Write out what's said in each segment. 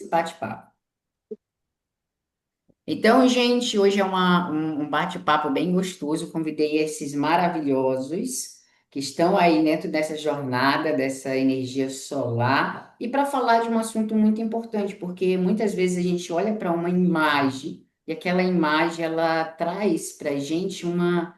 bate-papo. Então, gente, hoje é um bate-papo bem gostoso. Convidei esses maravilhosos que estão aí dentro dessa jornada, dessa energia solar, e para falar de um assunto muito importante, porque muitas vezes a gente olha para uma imagem e aquela imagem ela traz para a gente uma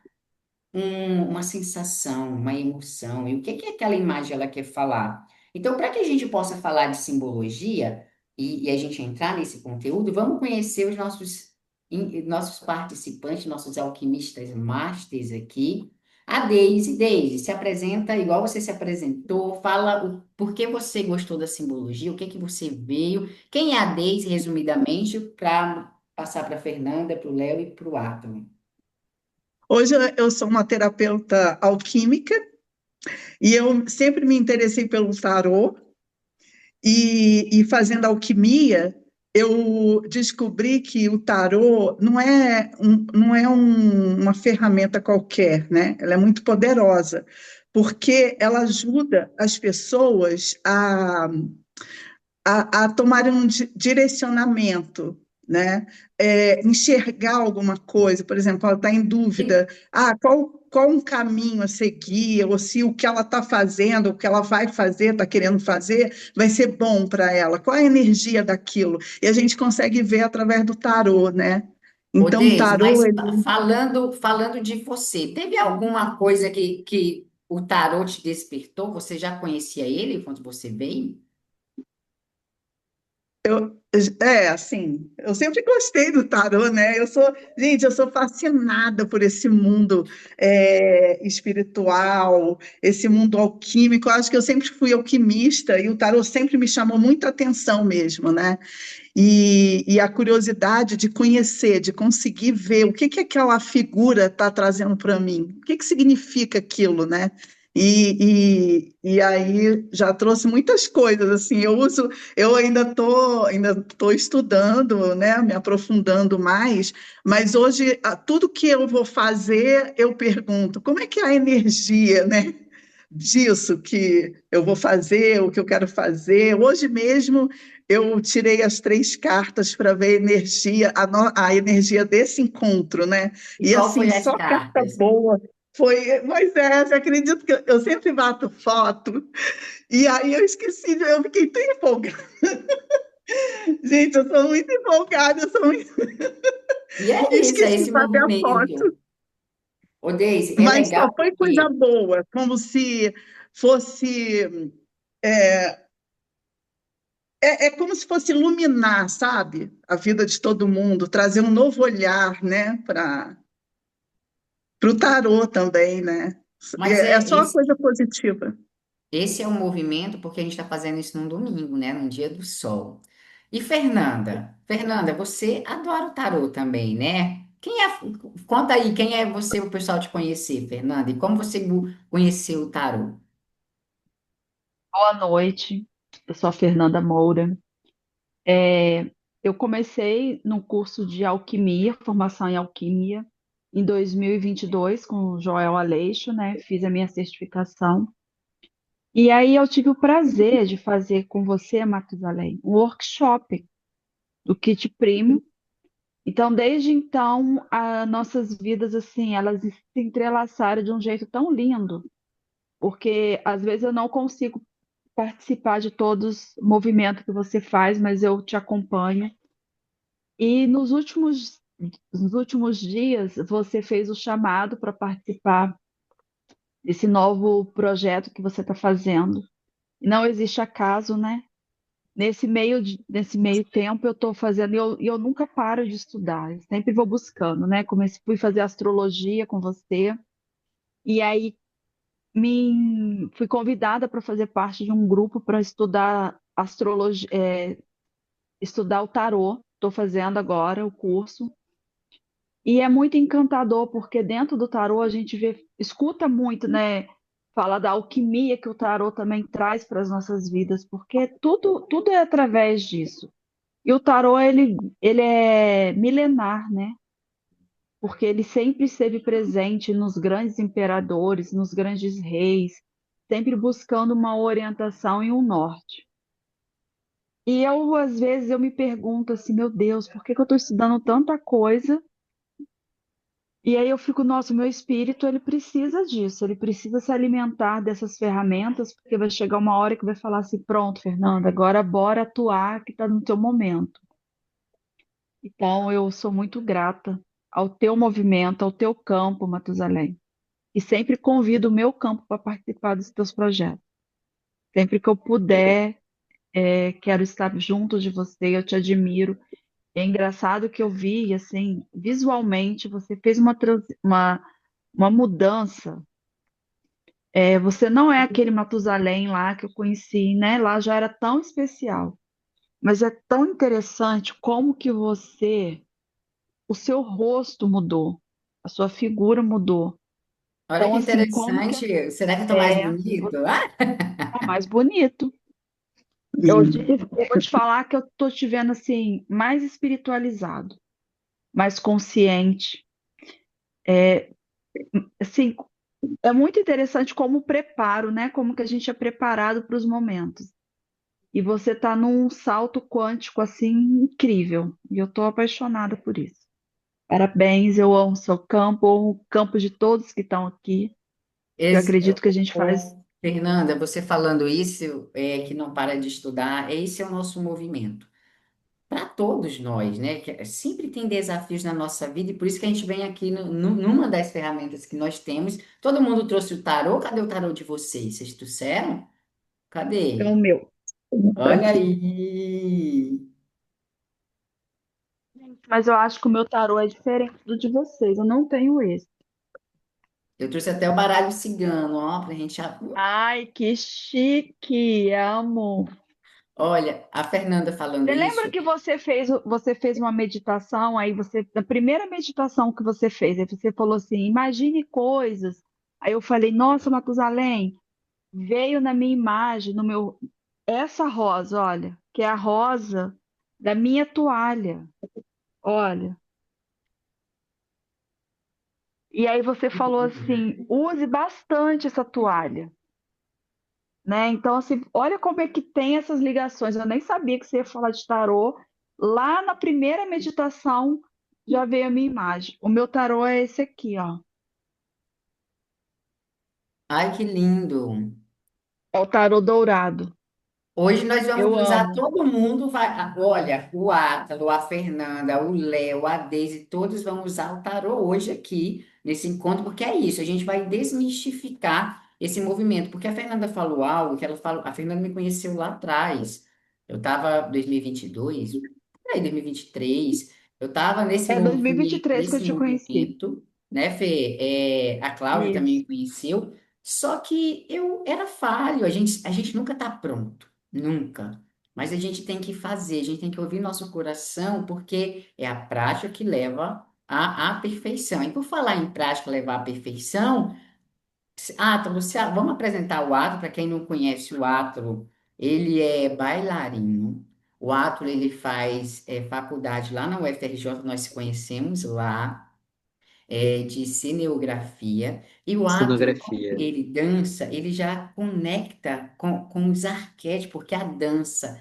sensação, uma emoção. E o que que aquela imagem ela quer falar? Então, para que a gente possa falar de simbologia e a gente entrar nesse conteúdo, vamos conhecer os nossos participantes, nossos alquimistas masters aqui. A Deise. Deise, se apresenta igual você se apresentou, fala o por que você gostou da simbologia, o que que você veio, quem é a Deise, resumidamente, para passar para a Fernanda, para o Léo e para o Átomo. Hoje eu sou uma terapeuta alquímica e eu sempre me interessei pelo tarô e fazendo alquimia eu descobri que o tarô não é uma ferramenta qualquer, né? Ela é muito poderosa porque ela ajuda as pessoas a tomarem um direcionamento, né? Enxergar alguma coisa, por exemplo, ela está em dúvida, qual um caminho a seguir, ou se o que ela está fazendo, o que ela vai fazer, está querendo fazer, vai ser bom para ela, qual a energia daquilo? E a gente consegue ver através do tarô, né? Ô, Então, o Deise, tarô, mas ele falando de você, teve alguma coisa que o tarô te despertou? Você já conhecia ele quando você veio? assim, eu sempre gostei do tarô, né? Gente, eu sou fascinada por esse mundo espiritual, esse mundo alquímico. Eu acho que eu sempre fui alquimista e o tarô sempre me chamou muita atenção mesmo, né? E a curiosidade de conhecer, de conseguir ver o que que aquela figura está trazendo para mim, o que que significa aquilo, né? E aí já trouxe muitas coisas, assim, eu ainda tô estudando, né, me aprofundando mais, mas hoje tudo que eu vou fazer, eu pergunto, como é que é a energia, né, disso que eu vou fazer, o que eu quero fazer. Hoje mesmo eu tirei as três cartas para ver a energia, a energia desse encontro, né? E E qual assim, foi as só carta cartas? boa. Mas você acredita que eu sempre bato foto, e aí eu esqueci, eu fiquei tão empolgada. Gente, eu sou muito empolgada, E é isso, é esqueci de esse bater a movimento. foto. Ô, Deise, é Mas legal só foi coisa porque boa, como se fosse. é, é como se fosse iluminar, sabe? A vida de todo mundo, trazer um novo olhar, né? Para o tarô também, né? mas É é só uma coisa positiva. esse é o movimento porque a gente está fazendo isso num domingo, né? Num dia do sol. E Fernanda, você adora o tarô também, né? Conta aí, quem é você, o pessoal te conhecer, Fernanda, e como você conheceu o tarô? Boa noite, eu sou a Fernanda Moura. Eu comecei no curso de alquimia, formação em alquimia, em 2022 com o Joel Aleixo, né? Fiz a minha certificação. E aí eu tive o prazer de fazer com você, Matusalém, um workshop do Kit Premium. Então, desde então, as nossas vidas, assim, elas se entrelaçaram de um jeito tão lindo, porque às vezes eu não consigo participar de todos os movimentos que você faz, mas eu te acompanho. E nos últimos dias, você fez o chamado para participar desse novo projeto que você está fazendo. E não existe acaso, né? Nesse meio tempo, eu estou fazendo, e eu nunca paro de estudar, eu sempre vou buscando, né? Fui fazer astrologia com você, e aí fui convidada para fazer parte de um grupo para estudar astrologia, estudar o tarô. Estou fazendo agora o curso. E é muito encantador, porque dentro do tarô a gente escuta muito, né? Fala da alquimia que o tarô também traz para as nossas vidas, porque tudo é através disso. E o tarô, ele é milenar, né? Porque ele sempre esteve presente nos grandes imperadores, nos grandes reis, sempre buscando uma orientação e um norte. E eu, às vezes, eu me pergunto assim, meu Deus, por que que eu estou estudando tanta coisa? E aí eu fico, nossa, o meu espírito, ele precisa disso, ele precisa se alimentar dessas ferramentas, porque vai chegar uma hora que vai falar assim, pronto, Fernanda, agora bora atuar que está no teu momento. Então, eu sou muito grata ao teu movimento, ao teu campo, Matusalém. E sempre convido o meu campo para participar dos teus projetos. Sempre que eu puder, quero estar junto de você, eu te admiro. É engraçado que eu vi, assim, visualmente, você fez uma mudança. Você não é aquele Matusalém lá que eu conheci, né? Lá já era tão especial. Mas é tão interessante como que o seu rosto mudou, a sua figura mudou. Olha Então, que assim, como que interessante. Será que eu tô mais é, bonito? você Ah, tá mais bonito. Lindo. Eu vou te falar que eu tô te vendo, assim, mais espiritualizado, mais consciente. Assim, é muito interessante como o preparo, né? Como que a gente é preparado para os momentos. E você tá num salto quântico, assim, incrível. E eu tô apaixonada por isso. Parabéns, eu amo seu campo, amo o campo de todos que estão aqui. Eu Esse, acredito que a gente faz. Fernanda, você falando isso, que não para de estudar, esse é o nosso movimento. Para todos nós, né? Sempre tem desafios na nossa vida e por isso que a gente vem aqui numa das ferramentas que nós temos. Todo mundo trouxe o tarô. Cadê o tarô de vocês? Vocês trouxeram? É o Cadê? meu. Tá Olha aqui. aí. Mas eu acho que o meu tarô é diferente do de vocês. Eu não tenho esse. Eu trouxe até o baralho cigano, ó, pra gente. Ai, que chique, amo. Olha, a Fernanda falando Você lembra isso. que você fez uma meditação, aí você, na primeira meditação que você fez, aí você falou assim, imagine coisas. Aí eu falei, nossa, Matusalém, veio na minha imagem, no meu, essa rosa, olha, que é a rosa da minha toalha, olha. E aí você falou assim, use bastante essa toalha, né? Então, assim, olha como é que tem essas ligações. Eu nem sabia que você ia falar de tarô. Lá na primeira meditação já veio a minha imagem. O meu tarô é esse aqui, ó. Ai, que lindo. É o tarô dourado. Hoje nós vamos Eu usar, amo. todo mundo vai. Olha, o Átalo, a Fernanda, o Léo, a Deise, todos vão usar o tarô hoje aqui, nesse encontro, porque é isso, a gente vai desmistificar esse movimento. Porque a Fernanda falou algo que ela falou, a Fernanda me conheceu lá atrás. Eu estava em 2022, aí 2023, eu estava nesse É movimento, 2023 que eu nesse te conheci. movimento, né, Fê? A Cláudia também Isso. me conheceu, só que eu era falho, a gente nunca está pronto. Nunca. Mas a gente tem que fazer, a gente tem que ouvir nosso coração, porque é a prática que leva à perfeição. E por falar em prática levar à perfeição, Átalo, vamos apresentar o Átalo, para quem não conhece o Átalo, ele é bailarino. O Átalo, ele faz faculdade lá na UFRJ, nós se conhecemos lá, de cineografia. E o Átalo, quando Sonografia. ele dança, ele já conecta com os arquétipos, porque a dança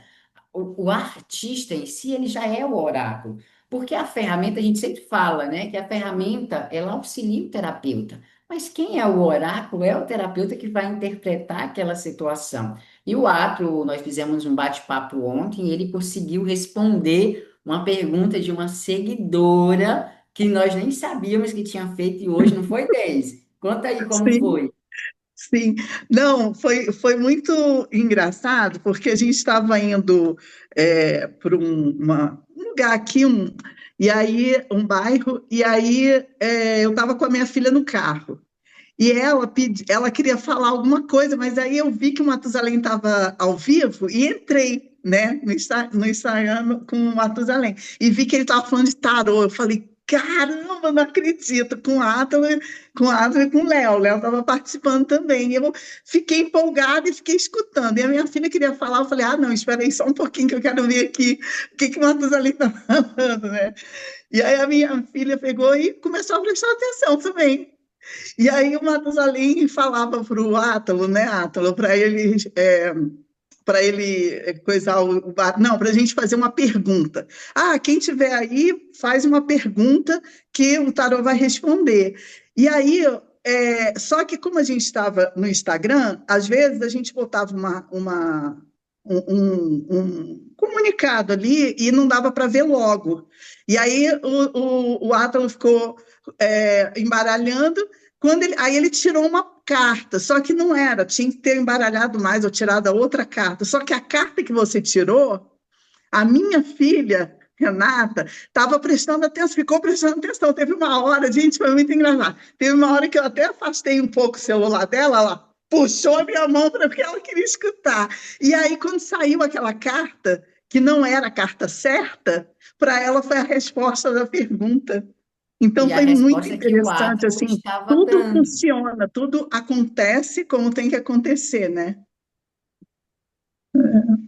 o artista em si, ele já é o oráculo. Porque a ferramenta, a gente sempre fala, né, que a ferramenta, ela auxilia o terapeuta. Mas quem é o oráculo é o terapeuta que vai interpretar aquela situação. E o ato, nós fizemos um bate-papo ontem e ele conseguiu responder uma pergunta de uma seguidora que nós nem sabíamos que tinha feito e hoje, não foi, Deise? Conta aí como Sim, foi. sim. Não, foi muito engraçado, porque a gente estava indo para um lugar aqui, e aí, um bairro, e aí eu estava com a minha filha no carro. E ela queria falar alguma coisa, mas aí eu vi que o Matusalém estava ao vivo e entrei, né, no Instagram com o Matusalém. E vi que ele estava falando de tarô. Eu falei, caramba, não acredito, com o Átalo e com o Léo. O Léo estava participando também. E eu fiquei empolgada e fiquei escutando. E a minha filha queria falar, eu falei, ah, não, espera aí só um pouquinho que eu quero ver aqui o que o Matusalém está falando, né? E aí a minha filha pegou e começou a prestar atenção também. E aí o Matusalém falava para o Átalo, né, Átalo, para ele para ele coisar não, para a gente fazer uma pergunta. Ah, quem tiver aí, faz uma pergunta que o tarô vai responder. E aí, só que como a gente estava no Instagram, às vezes a gente botava um comunicado ali e não dava para ver logo. E aí o Átalo ficou embaralhando, aí ele tirou uma carta, só que não era, tinha que ter embaralhado mais ou tirado a outra carta. Só que a carta que você tirou, a minha filha, Renata, estava prestando atenção, ficou prestando atenção. Teve uma hora, gente, foi muito engraçado. Teve uma hora que eu até afastei um pouco o celular dela, ela puxou a minha mão para porque ela queria escutar. E aí, quando saiu aquela carta, que não era a carta certa, para ela foi a resposta da pergunta. Então E a foi muito resposta que o interessante, átomo assim, estava tudo dando. funciona, tudo acontece como tem que acontecer, né?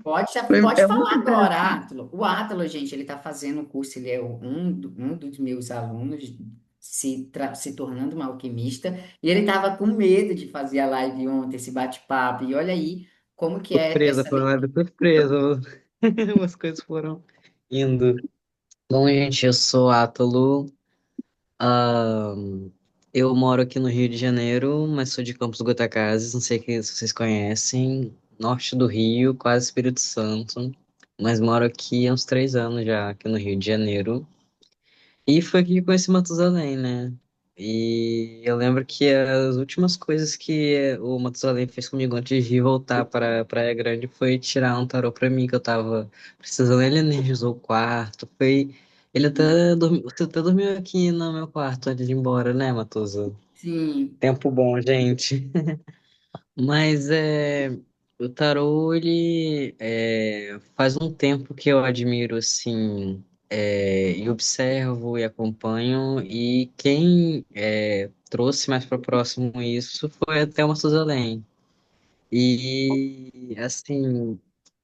Pode É muito falar agora, interessante. Átalo. O Átalo, gente, ele está fazendo o curso, ele é um dos meus alunos, se tornando um alquimista, e ele estava com medo de fazer a live ontem, esse bate-papo, e olha aí como que é Surpresa, essa foi uma leitura. leve surpresa. As coisas foram indo. Bom, gente, eu sou Átalo. Eu moro aqui no Rio de Janeiro, mas sou de Campos Goytacazes, não sei se vocês conhecem. Norte do Rio, quase Espírito Santo. Mas moro aqui há uns 3 anos já, aqui no Rio de Janeiro. E foi aqui que eu conheci Matusalém, né? E eu lembro que as últimas coisas que o Matusalém fez comigo antes de voltar para Praia Grande foi tirar um tarô pra mim, que eu tava precisando. Ele energizou o quarto. Foi. Ele até dormiu. Você até dormiu aqui no meu quarto antes de ir embora, né, Matusa? Sim, Tempo bom, gente. Mas o tarô, ele faz um tempo que eu admiro, assim, e observo e acompanho, e quem trouxe mais para próximo isso foi até uma Suzelém. E, assim,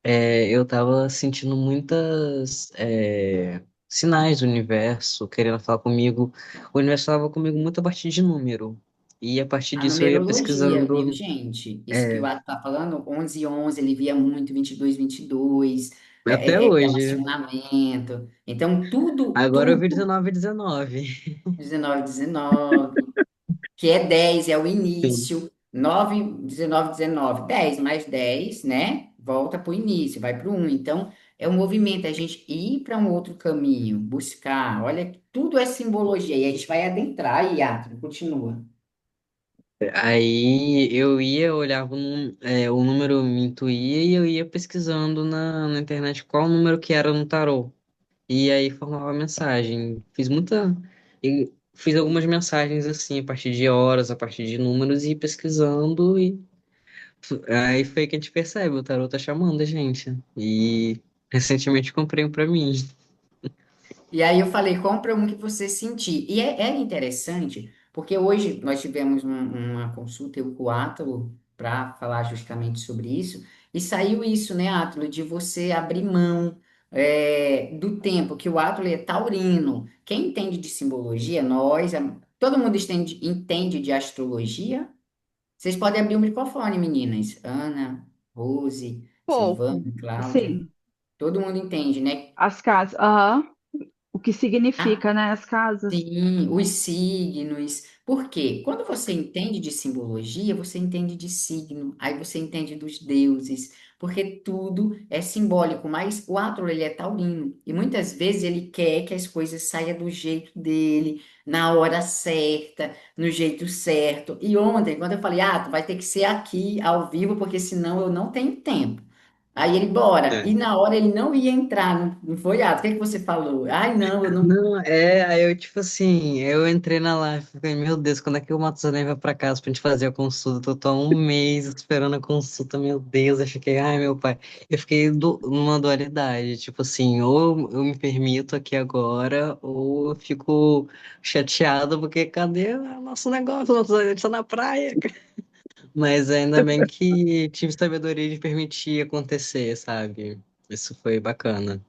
eu tava sentindo muitas sinais do universo querendo falar comigo. O universo falava comigo muito a partir de número. E a partir a disso eu ia numerologia, viu, pesquisando. gente? Isso que o é, Ato está falando, 11 11, ele via muito 22 22, Até hoje. relacionamento. Então, tudo, Agora eu vi tudo, 19 19. 19 19. Que é 10 é o Sim. início, 9 19 19 10 mais 10, né? Volta para o início, vai para o 1. Então, é um movimento, é a gente ir para um outro caminho, buscar. Olha, tudo é simbologia, e a gente vai adentrar, e Yatra, continua. Aí eu ia, olhava o número me intuía e eu ia pesquisando na internet qual número que era no tarô. E aí formava a mensagem. Fiz algumas mensagens assim, a partir de horas, a partir de números, e ia pesquisando. E aí foi que a gente percebe, o tarô tá chamando a gente. E recentemente comprei um pra mim. E aí eu falei, compra um que você sentir. E é interessante, porque hoje nós tivemos uma consulta, eu com o Átalo, para falar justamente sobre isso, e saiu isso, né, Átalo, de você abrir mão do tempo, que o Átalo é taurino. Quem entende de simbologia, todo mundo entende de astrologia? Vocês podem abrir o microfone, meninas. Ana, Rose, Silvana, Pouco, Cláudia, sim. todo mundo entende, né? As casas, aham. O que significa, né? As casas. Sim, os signos. Por quê? Quando você entende de simbologia, você entende de signo, aí você entende dos deuses, porque tudo é simbólico, mas o Átalo, ele é taurino, e muitas vezes ele quer que as coisas saiam do jeito dele, na hora certa, no jeito certo. E ontem, quando eu falei, ah, tu vai ter que ser aqui, ao vivo, porque senão eu não tenho tempo. Aí ele, bora. E na hora ele não ia entrar, não foi, Átalo? O que é que você falou? Ai, não, eu não. Não, aí eu, tipo assim, eu entrei na live e falei, meu Deus, quando é que o Matusalém vai pra casa pra gente fazer a consulta? Eu tô há um mês esperando a consulta, meu Deus, eu fiquei, ai, meu pai. Eu fiquei numa dualidade, tipo assim, ou eu me permito aqui agora, ou eu fico chateado, porque cadê o nosso negócio? O Matusalém tá na praia. Mas ainda bem que tive sabedoria de permitir acontecer, sabe? Isso foi bacana.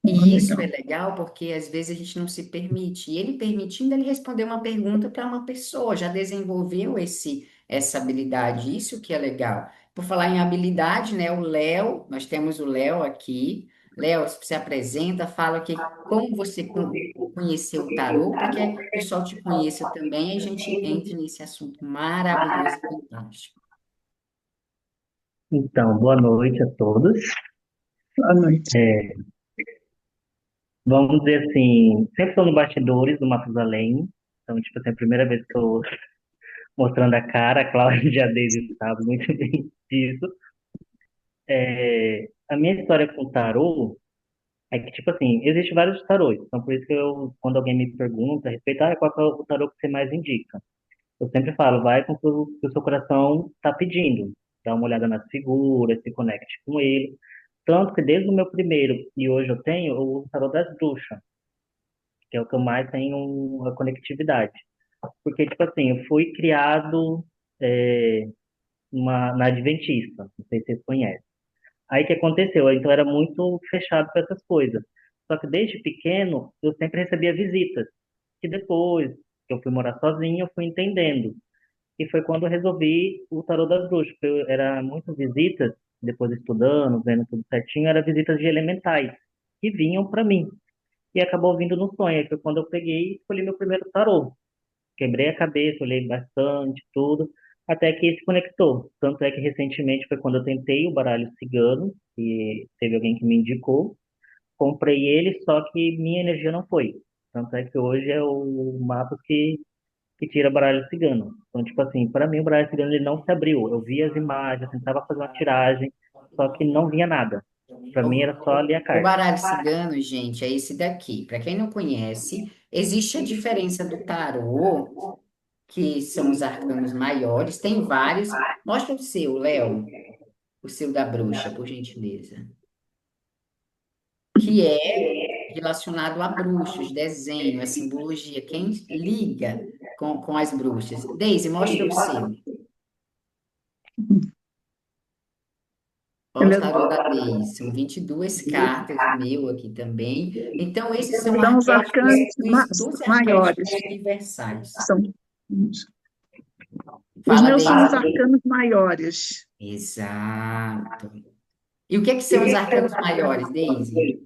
E isso é Legal. legal porque às vezes a gente não se permite. E ele permitindo, ele responder uma pergunta para uma pessoa, já desenvolveu essa habilidade, isso que é legal. Por falar em habilidade, né? O Léo, nós temos o Léo aqui. Léo, se apresenta, fala que como você conheceu o tarô, para que o pessoal te conheça também, e a gente entre nesse assunto maravilhoso e fantástico. Então, boa noite a todos. Boa noite. É, vamos dizer assim, sempre estou no bastidores do Matusalém. Então, tipo assim, é a primeira vez que eu mostrando a cara, a Cláudia e a Daisy sabe muito bem disso. A minha história com o tarô é que, tipo assim, existe vários tarôs. Então, por isso que eu, quando alguém me pergunta a respeito, qual que é o tarô que você mais indica? Eu sempre falo, vai com o que o seu coração está pedindo. Dá uma olhada nas figuras, se conecte com ele. Tanto que desde o meu primeiro, e hoje eu tenho, eu uso o tarô das bruxas, que é o que eu mais tenho a conectividade. Porque, tipo assim, eu fui criado é, na Adventista, não sei se vocês conhecem. Aí o que aconteceu? Então eu era muito fechado com essas coisas. Só que desde pequeno, eu sempre recebia visitas. Que depois que eu fui morar sozinho, eu fui entendendo. E foi quando eu resolvi o tarô das bruxas, porque eu era muito visitas, depois estudando, vendo tudo certinho, era visitas de elementais que vinham para mim. E acabou vindo no sonho. Aí foi quando eu peguei e escolhi meu primeiro tarô. Quebrei a cabeça, olhei bastante, tudo, até que se conectou. Tanto é que recentemente foi quando eu tentei o baralho cigano, e teve alguém que me indicou. Comprei ele, só que minha energia não foi. Tanto é que hoje é o mapa que tira baralho cigano. Então, tipo assim, para mim o baralho cigano ele não se abriu. Eu via as imagens, tentava fazer uma tiragem, só que não vinha nada. Para mim era só ler a O carta. baralho cigano, gente, é esse daqui. Para quem não conhece, existe a diferença do tarô, que são os arcanos maiores, tem vários. Mostra o seu, Léo, o seu da bruxa, por gentileza. Que é relacionado a bruxos, desenho, a simbologia. Quem liga com as bruxas? Deise, mostra o seu. Olha o Ele- tarô da Deise. São 22 cartas, o meu aqui também. Então, esses são São os arquétipos, arcanos os 12 maiores. arquétipos universais. São, os Fala, meus são os Deise. arcanos maiores. Exato. E o que é que são os arcanos maiores, Deise?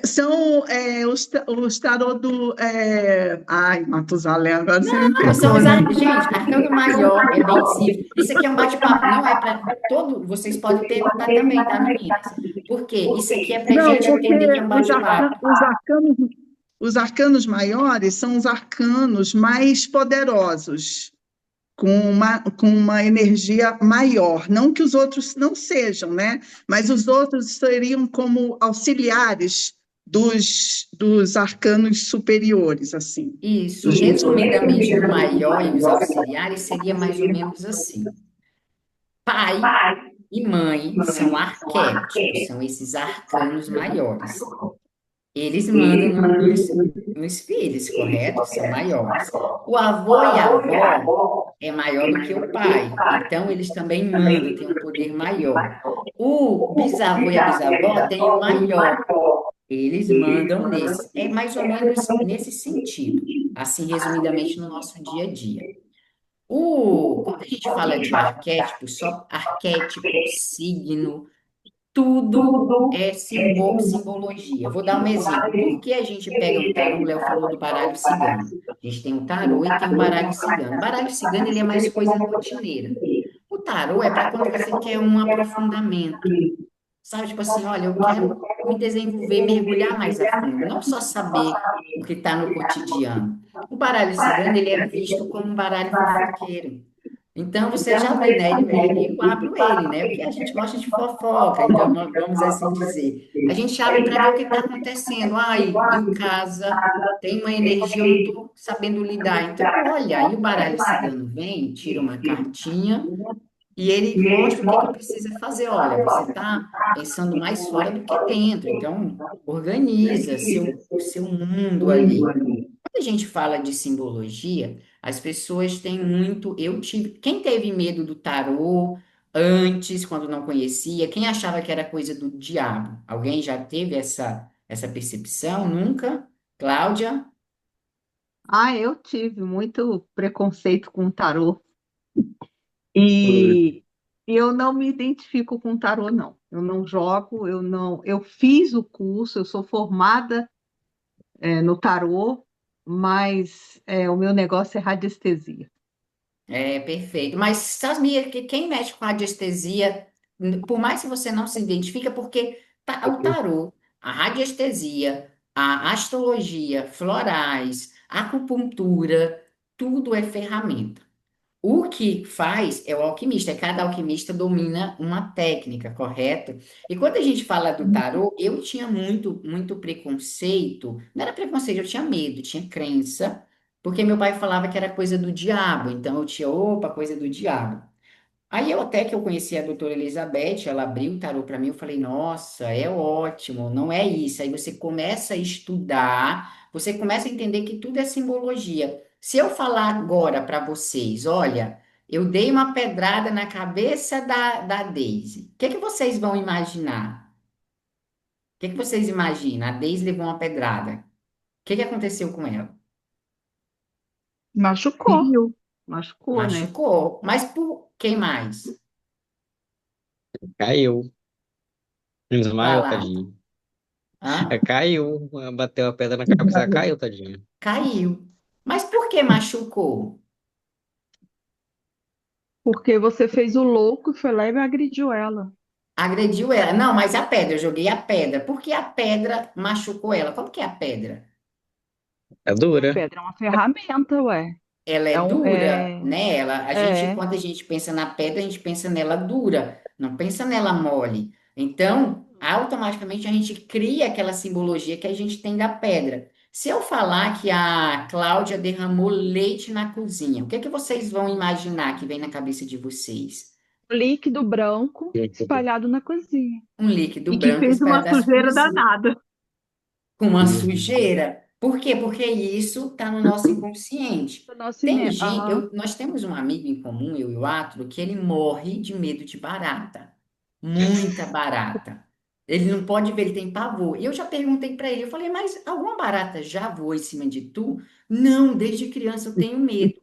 São os tarô do. Ai, Matusalém, agora você me Não, são pegou, os né? gente, arcano maior é bem simples. Isso aqui é um bate-papo, não é para todo. Vocês podem perguntar também, tá, meninas? Por quê? Isso aqui é para a Não, gente porque entender que é um bate-papo. os arcanos maiores são os arcanos mais poderosos, com uma energia maior. Não que os outros não sejam, né? Mas os outros seriam como auxiliares dos arcanos superiores, assim. Isso, resumidamente, do maior e os auxiliares seria mais ou menos assim. Pai e mãe são arquétipos, são esses arcanos maiores. Eles mandam nos filhos, correto? São maiores. O avô e a avó é maior do que o pai, então eles também mandam, têm um poder maior. O bisavô e a bisavó têm o maior, eles mandam nesse. É mais ou menos nesse sentido, assim, resumidamente, no nosso dia a dia. Quando a gente fala de arquétipo, só arquétipo, signo, tudo é simbologia. Vou dar um exemplo. Por que a gente pega um tarô? O Léo falou do baralho cigano. A gente tem um tarô e tem um baralho cigano. O baralho cigano ele é mais coisa rotineira. O tarô é para quando você quer um aprofundamento. Sabe, tipo assim, olha, eu quero me desenvolver, mergulhar mais a fundo, não só saber o que está no cotidiano. O baralho cigano, ele é visto como um baralho fofoqueiro. Então, você já vê, né? Eu abro ele, né? Porque a gente gosta de fofoca, então vamos assim dizer. A gente abre para ver o que está acontecendo. Ai, em casa tem uma energia, eu não estou sabendo lidar. Então, olha, aí o baralho cigano vem, tira uma cartinha. E ele mostra o que que precisa fazer. Olha, você está pensando mais fora do que dentro, então organiza seu mundo ali. Quando a gente fala de simbologia, as pessoas têm muito. Eu tive. Quem teve medo do tarô antes, quando não conhecia? Quem achava que era coisa do diabo? Alguém já teve essa percepção? Nunca? Cláudia? Ah, eu tive muito preconceito com tarô Oi. e eu não me identifico com tarô, não. Eu não jogo, eu não. Eu fiz o curso, eu sou formada, no tarô, mas o meu negócio é radiestesia. É perfeito. Mas sabia que quem mexe com radiestesia, por mais que você não se identifica, porque o tarô, a radiestesia, a astrologia, florais, acupuntura, tudo é ferramenta. O que faz é o alquimista, cada alquimista domina uma técnica, correto? E quando a gente fala do tarô, eu tinha muito preconceito, não era preconceito, eu tinha medo, tinha crença, porque meu pai falava que era coisa do diabo, então eu tinha, opa, coisa do diabo. Aí eu até que eu conheci a doutora Elizabeth, ela abriu o tarô para mim, eu falei, nossa, é ótimo, não é isso. Aí você começa a estudar, você começa a entender que tudo é simbologia. Se eu falar agora para vocês, olha, eu dei uma pedrada na cabeça da Daisy, o que que vocês vão imaginar? O que que vocês imaginam? A Daisy levou uma pedrada. O que que aconteceu com ela? Machucou. Fio, machucou, né? Machucou. Mas por quem mais? Caiu. Desmaiou, Fala. tadinho. Hã? Caiu, bateu a pedra na cabeça, ela caiu, tadinho. Caiu. Mas por que machucou? Porque você fez o louco e foi lá e agrediu ela. Agrediu ela. Não, mas a pedra, eu joguei a pedra. Por que a pedra machucou ela? Como que é a pedra? É A dura. pedra é uma ferramenta, ué. Ela é É um, dura, é, né? Ela, é. quando a gente pensa na pedra, a gente pensa nela dura, não pensa nela mole. Então, automaticamente a gente cria aquela simbologia que a gente tem da pedra. Se eu falar que a Cláudia derramou leite na cozinha, o que é que vocês vão imaginar que vem na cabeça de vocês? Líquido branco espalhado na cozinha. Um líquido E que branco fez uma espalhado das sujeira cozinhas. danada. Com uma Uhum. sujeira. Por quê? Porque isso está no nosso inconsciente. Do nosso Tem cimento. gente, Aham. nós temos um amigo em comum, eu e o Átilo, que ele morre de medo de barata. Muita barata. Ele não pode ver, ele tem pavor. E eu já perguntei para ele, eu falei, mas alguma barata já voou em cima de tu? Não, desde criança eu tenho medo.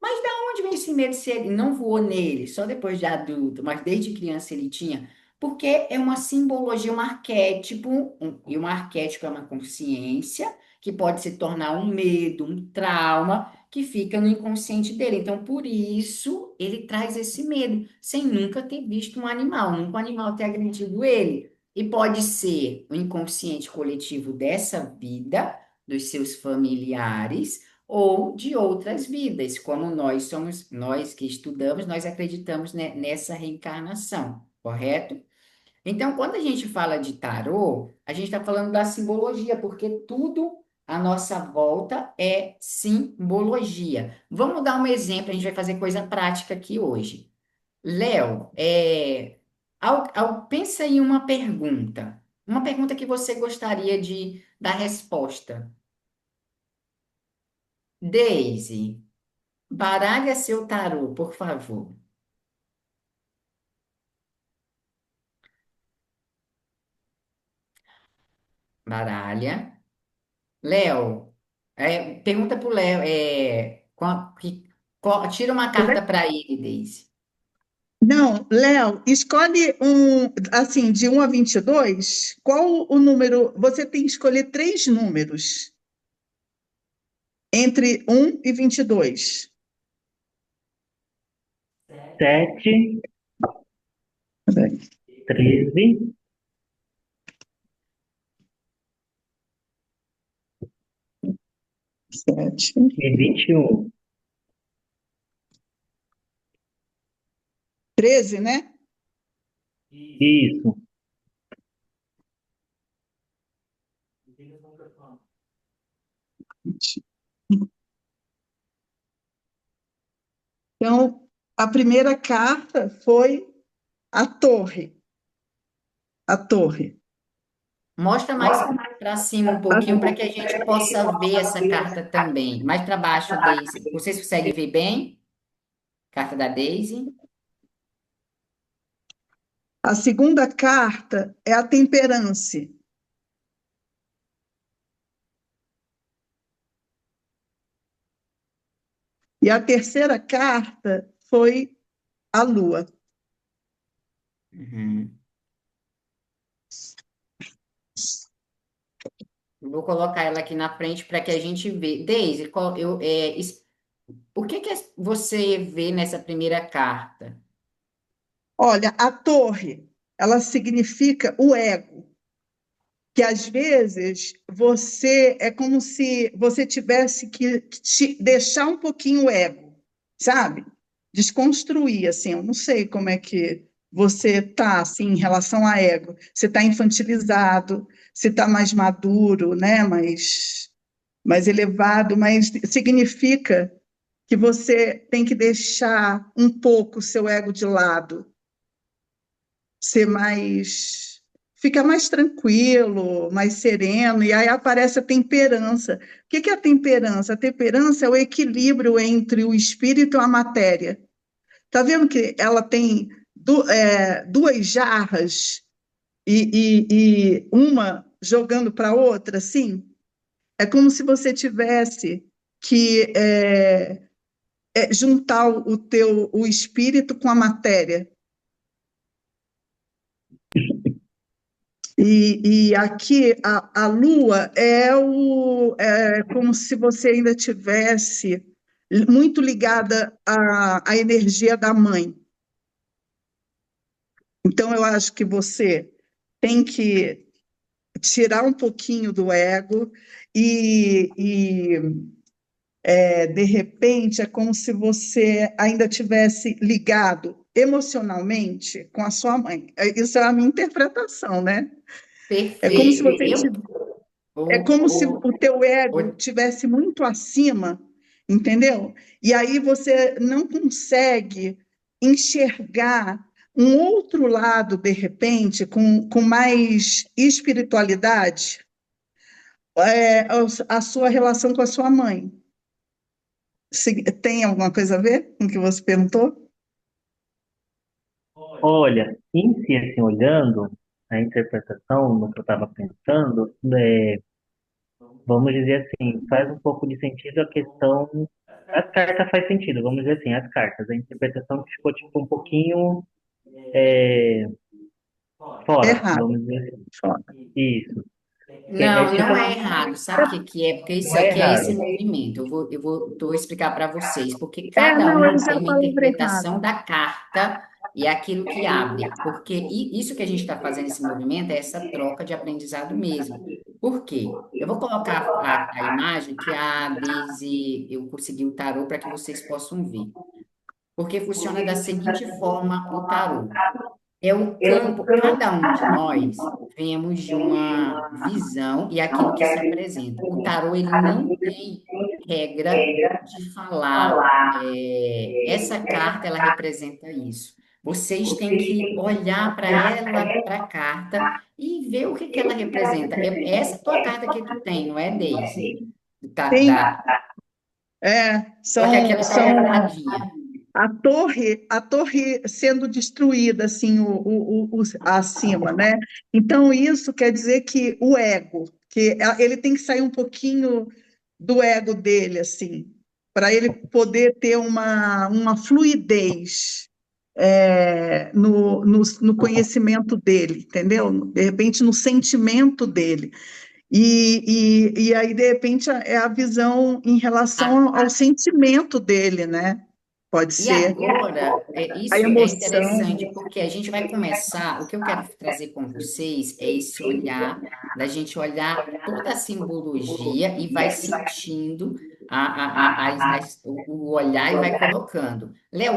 Mas da onde vem esse medo se ele não voou nele, só depois de adulto, mas desde criança ele tinha? Porque é uma simbologia, um arquétipo, e um arquétipo é uma consciência que pode se tornar um medo, um trauma que fica no inconsciente dele. Então, por isso, ele traz esse medo, sem nunca ter visto um animal, nunca um animal ter agredido ele. E pode ser o inconsciente coletivo dessa vida, dos seus familiares ou de outras vidas, como nós somos, nós que estudamos, nós acreditamos nessa reencarnação, correto? Então, quando a gente fala de tarô, a gente está falando da simbologia, porque tudo à nossa volta é simbologia. Vamos dar um exemplo, a gente vai fazer coisa prática aqui hoje. Léo, pensa em uma pergunta que você gostaria de dar resposta. Daisy. Baralha seu tarô, por favor. Baralha. Léo, pergunta pro Léo, tira uma carta para ele, Daisy. Não, Léo, escolhe assim, de 1 a 22. Qual o número? Você tem que escolher três números entre 1 e 22. 7, 13 7, e 21. 13, né? Isso. Então, a primeira carta foi a torre. A torre. Mostra mais para cima um pouquinho para que a gente possa ver essa carta também. Mais para baixo, Daisy. Vocês conseguem ver bem? Carta da Daisy. A segunda carta é a temperance. E a terceira carta foi a Lua. Uhum. Vou colocar ela aqui na frente para que a gente vê. Deise, o que que você vê nessa primeira carta? Olha, a torre, ela significa o ego, que às vezes você é como se você tivesse que deixar um pouquinho o ego, sabe? Desconstruir, assim, eu não sei como é que você tá, assim, em relação a ego. Você está infantilizado, você está mais maduro, né? Mais elevado, mas significa que você tem que deixar um pouco o seu ego de lado, ser mais, fica mais tranquilo, mais sereno, e aí aparece a temperança. O que que é a temperança? A temperança é o equilíbrio entre o espírito e a matéria. Tá vendo que ela tem duas jarras e uma jogando para a outra, assim? É como se você tivesse que juntar o espírito com a matéria. E aqui a Lua é como se você ainda tivesse muito ligada à energia da mãe. Então, eu acho que você tem que tirar um pouquinho do ego e de repente, é como se você ainda tivesse ligado emocionalmente com a sua mãe. Isso é a minha interpretação, né? É como se Perfeito. você É como se o teu ego O- tivesse muito acima, entendeu? E aí você não consegue enxergar um outro lado, de repente, com mais espiritualidade, a sua relação com a sua mãe. Tem alguma coisa a ver com o que você perguntou? Olha, em si, assim, olhando a interpretação no que eu estava pensando, vamos dizer assim, faz um pouco de sentido a questão. As cartas faz sentido, vamos dizer assim, as cartas. A interpretação que ficou tipo um pouquinho é, fora, Errado. vamos dizer assim. Isso. É Não, tipo não é assim, errado. Sabe o que que é? Porque isso não é aqui é esse errado. movimento. Tô explicar para vocês, porque É, cada não, eu um usei tem a uma palavra interpretação errada. da carta e é aquilo que abre. Porque isso que a gente está fazendo esse movimento é essa troca de aprendizado mesmo. Por quê? Eu vou colocar a imagem que a Daisy, eu consegui o tarô para que vocês possam ver. Porque funciona da seguinte forma o tarô. É o campo, cada um de nós vemos de uma visão e aquilo que se apresenta. O tarô, ele não tem regra de falar, essa carta, ela representa isso. Vocês têm que olhar para ela, para a carta, e ver o que que ela representa. É essa tua carta que tu tem, não é, Daisy? Sim, Só que aqui ela está são dobradinha. a torre sendo destruída, assim, acima, né? Então, isso quer dizer que o ego, ele tem que sair um pouquinho do ego dele, assim, para ele poder ter uma fluidez no conhecimento dele, entendeu? De repente, no sentimento dele. E aí, de repente, é a visão em relação ao sentimento dele, né? Pode E ser agora, a isso é emoção. interessante, porque a gente vai começar. O que eu quero trazer com vocês é esse olhar, da gente olhar toda a simbologia e vai sentindo o olhar e vai colocando. Léo,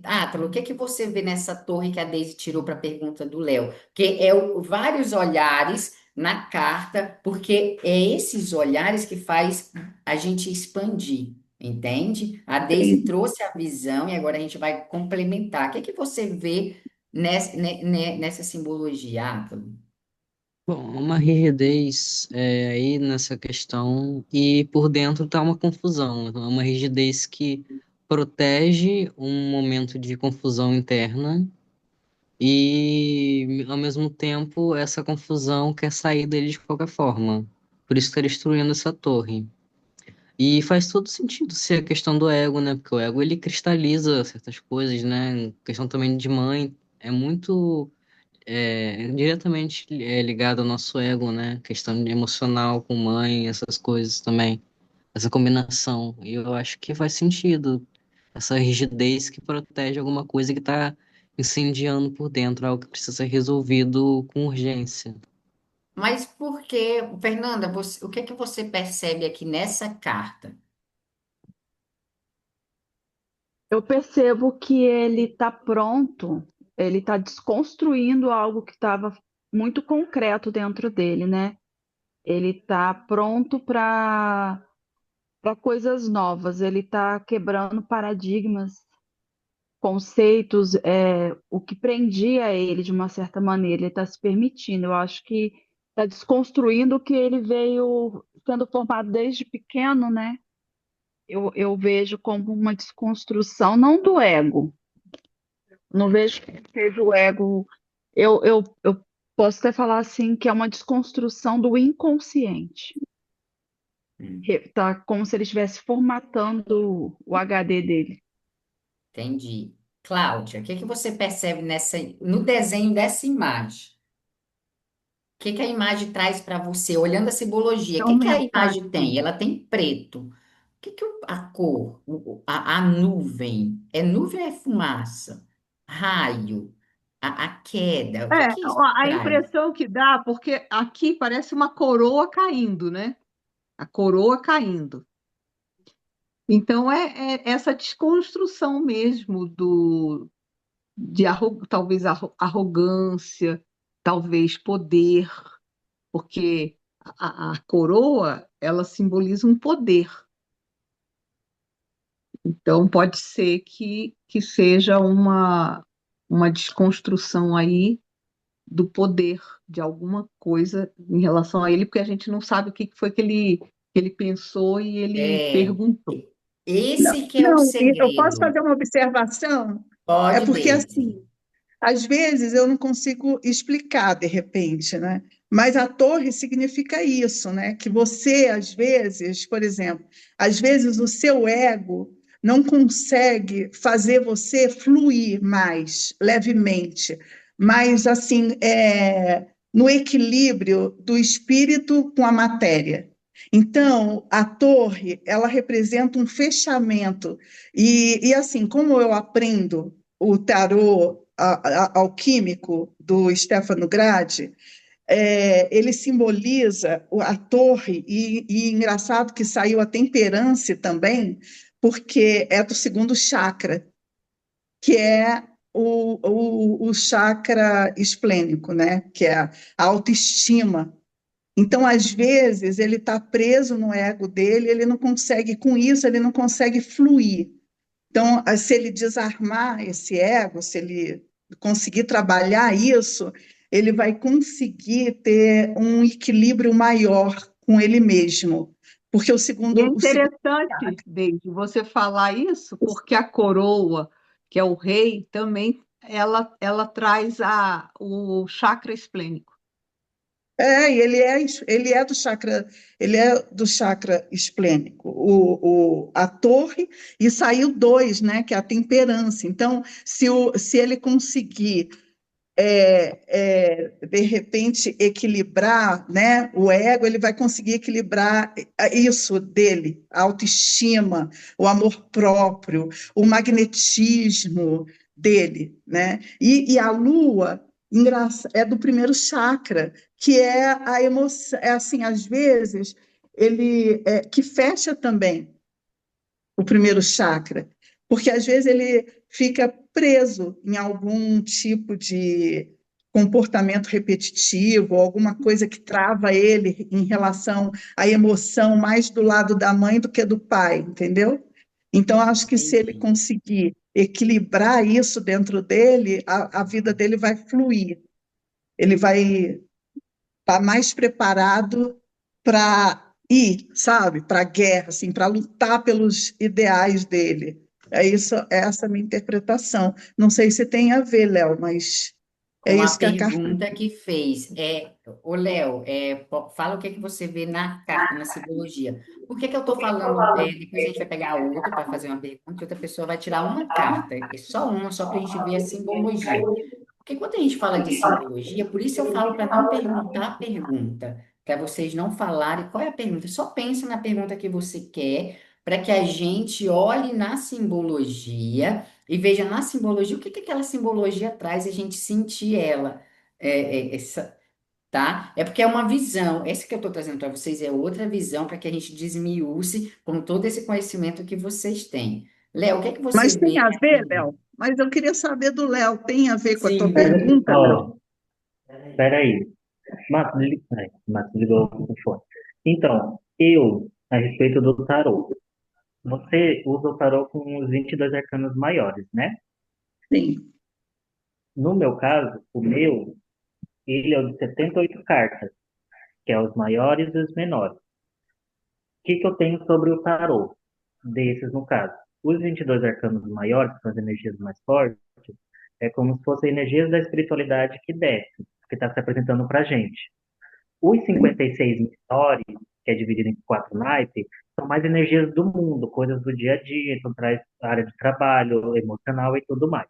Átalo, o que é que você vê nessa torre que a Deise tirou para a pergunta do Léo? Que é vários olhares na carta, porque é esses olhares que faz a gente expandir. Entende? A Daisy trouxe a visão e agora a gente vai complementar. O que é que você vê nessa simbologia, Átalo? Bom, uma rigidez aí nessa questão e por dentro tá uma confusão. É uma rigidez que protege um momento de confusão interna e, ao mesmo tempo, essa confusão quer sair dele de qualquer forma. Por isso está destruindo essa torre. E faz todo sentido ser a questão do ego, né? Porque o ego ele cristaliza certas coisas, né? Questão também de mãe é muito diretamente ligado ao nosso ego, né? Questão emocional com mãe, essas coisas também, essa combinação. E eu acho que faz sentido essa rigidez que protege alguma coisa que está incendiando por dentro, algo que precisa ser resolvido com urgência. Mas por que, Fernanda, o que é que você percebe aqui nessa carta? Eu percebo que ele está pronto, ele está desconstruindo algo que estava muito concreto dentro dele, né? Ele está pronto para coisas novas, ele está quebrando paradigmas, conceitos, o que prendia ele de uma certa maneira, ele está se permitindo. Eu acho que está desconstruindo o que ele veio sendo formado desde pequeno, né? Eu vejo como uma desconstrução, não do ego, não vejo que seja o ego. Eu posso até falar assim que é uma desconstrução do inconsciente. Hum, Tá como se ele estivesse formatando o HD dele. entendi. Cláudia, o que é que você percebe no desenho dessa imagem? O que é que a imagem traz para você? Olhando a simbologia, o que é que a Aumentar imagem tem? aqui. Ela tem preto. A cor, a nuvem? É nuvem ou é fumaça? Raio, a queda, o que é É, que isso a traz? impressão que dá, porque aqui parece uma coroa caindo, né? A coroa caindo. Então é essa desconstrução mesmo talvez arrogância, talvez poder, porque a coroa ela simboliza um poder. Então pode ser que seja uma desconstrução aí do poder de alguma coisa em relação a ele, porque a gente não sabe o que foi que ele pensou e ele É, perguntou. Não, esse que é o não, e eu posso segredo. fazer uma observação? É Pode, porque, Deise. assim, às vezes eu não consigo explicar de repente, né? Mas a torre significa isso, né? Que você, às vezes, por exemplo, às vezes o seu ego não consegue fazer você fluir mais levemente, mas assim, no equilíbrio do espírito com a matéria. Então, a torre, ela representa um fechamento. E assim, como eu aprendo o tarô alquímico do Stefano Gradi, ele simboliza a torre, e engraçado que saiu a temperância também, porque é do segundo chakra, que é o chakra esplênico, né? Que é a autoestima. Então, às vezes, ele está preso no ego dele, ele não consegue, com isso, ele não consegue fluir. Então, se ele desarmar esse ego, se ele conseguir trabalhar isso, ele vai conseguir ter um equilíbrio maior com ele mesmo. Porque E é o segundo interessante, Deide, você falar isso, porque a coroa, que é o rei, também ela traz o chakra esplênico. e ele é do chakra esplênico, a torre, e saiu dois, né, que é a temperança. Então, se ele conseguir de repente, equilibrar, né, o ego, ele vai conseguir equilibrar isso dele, a autoestima, o amor próprio, o magnetismo dele, né? E a lua é do primeiro chakra, que é a emoção, é assim, às vezes, que fecha também o primeiro chakra, porque às vezes ele fica preso em algum tipo de comportamento repetitivo, ou alguma coisa que trava ele em relação à emoção mais do lado da mãe do que do pai, entendeu? Então, acho que se ele Entendi. conseguir equilibrar isso dentro dele, a vida dele vai fluir, ele vai estar mais preparado para ir, sabe, para a guerra, assim, para lutar pelos ideais dele. É isso, é essa a minha interpretação. Não sei se tem a ver, Léo, mas. É com a isso que a carta. pergunta que fez. Ô Léo, fala o que é que você vê na carta, na simbologia. Por que que eu estou falando? Depois a gente vai pegar outro para fazer uma pergunta e outra pessoa vai tirar uma carta, é só uma, só para a gente ver a simbologia. Porque quando a gente fala de simbologia, por isso eu falo para não perguntar a pergunta, para vocês não falarem qual é a pergunta. Só pensa na pergunta que você quer, para que a gente olhe na simbologia e veja na simbologia o que que aquela simbologia traz e a gente sentir ela. Essa, tá? É porque é uma visão. Essa que eu estou trazendo para vocês é outra visão para que a gente desmiúce com todo esse conhecimento que vocês têm. Léo, o que é que você Mas tem vê a na ver, pergunta? Léo? Mas eu queria saber do Léo. Tem a ver com a tua Sim. pergunta, Léo? Ó, peraí. Matos ligou o fone. Então, a respeito do tarô. Você usa o tarô com os 22 arcanos maiores, né? Sim. No meu caso, ele é o de 78 cartas, que é os maiores e os menores. O que que eu tenho sobre o tarô? Desses, no caso. Os 22 arcanos maiores, que são as energias mais fortes, é como se fossem energias da espiritualidade que desce, que está se apresentando para a gente. Os 56 menores, que é dividido em quatro naipes, são mais energias do mundo, coisas do dia a dia, então traz a área de trabalho, emocional e tudo mais.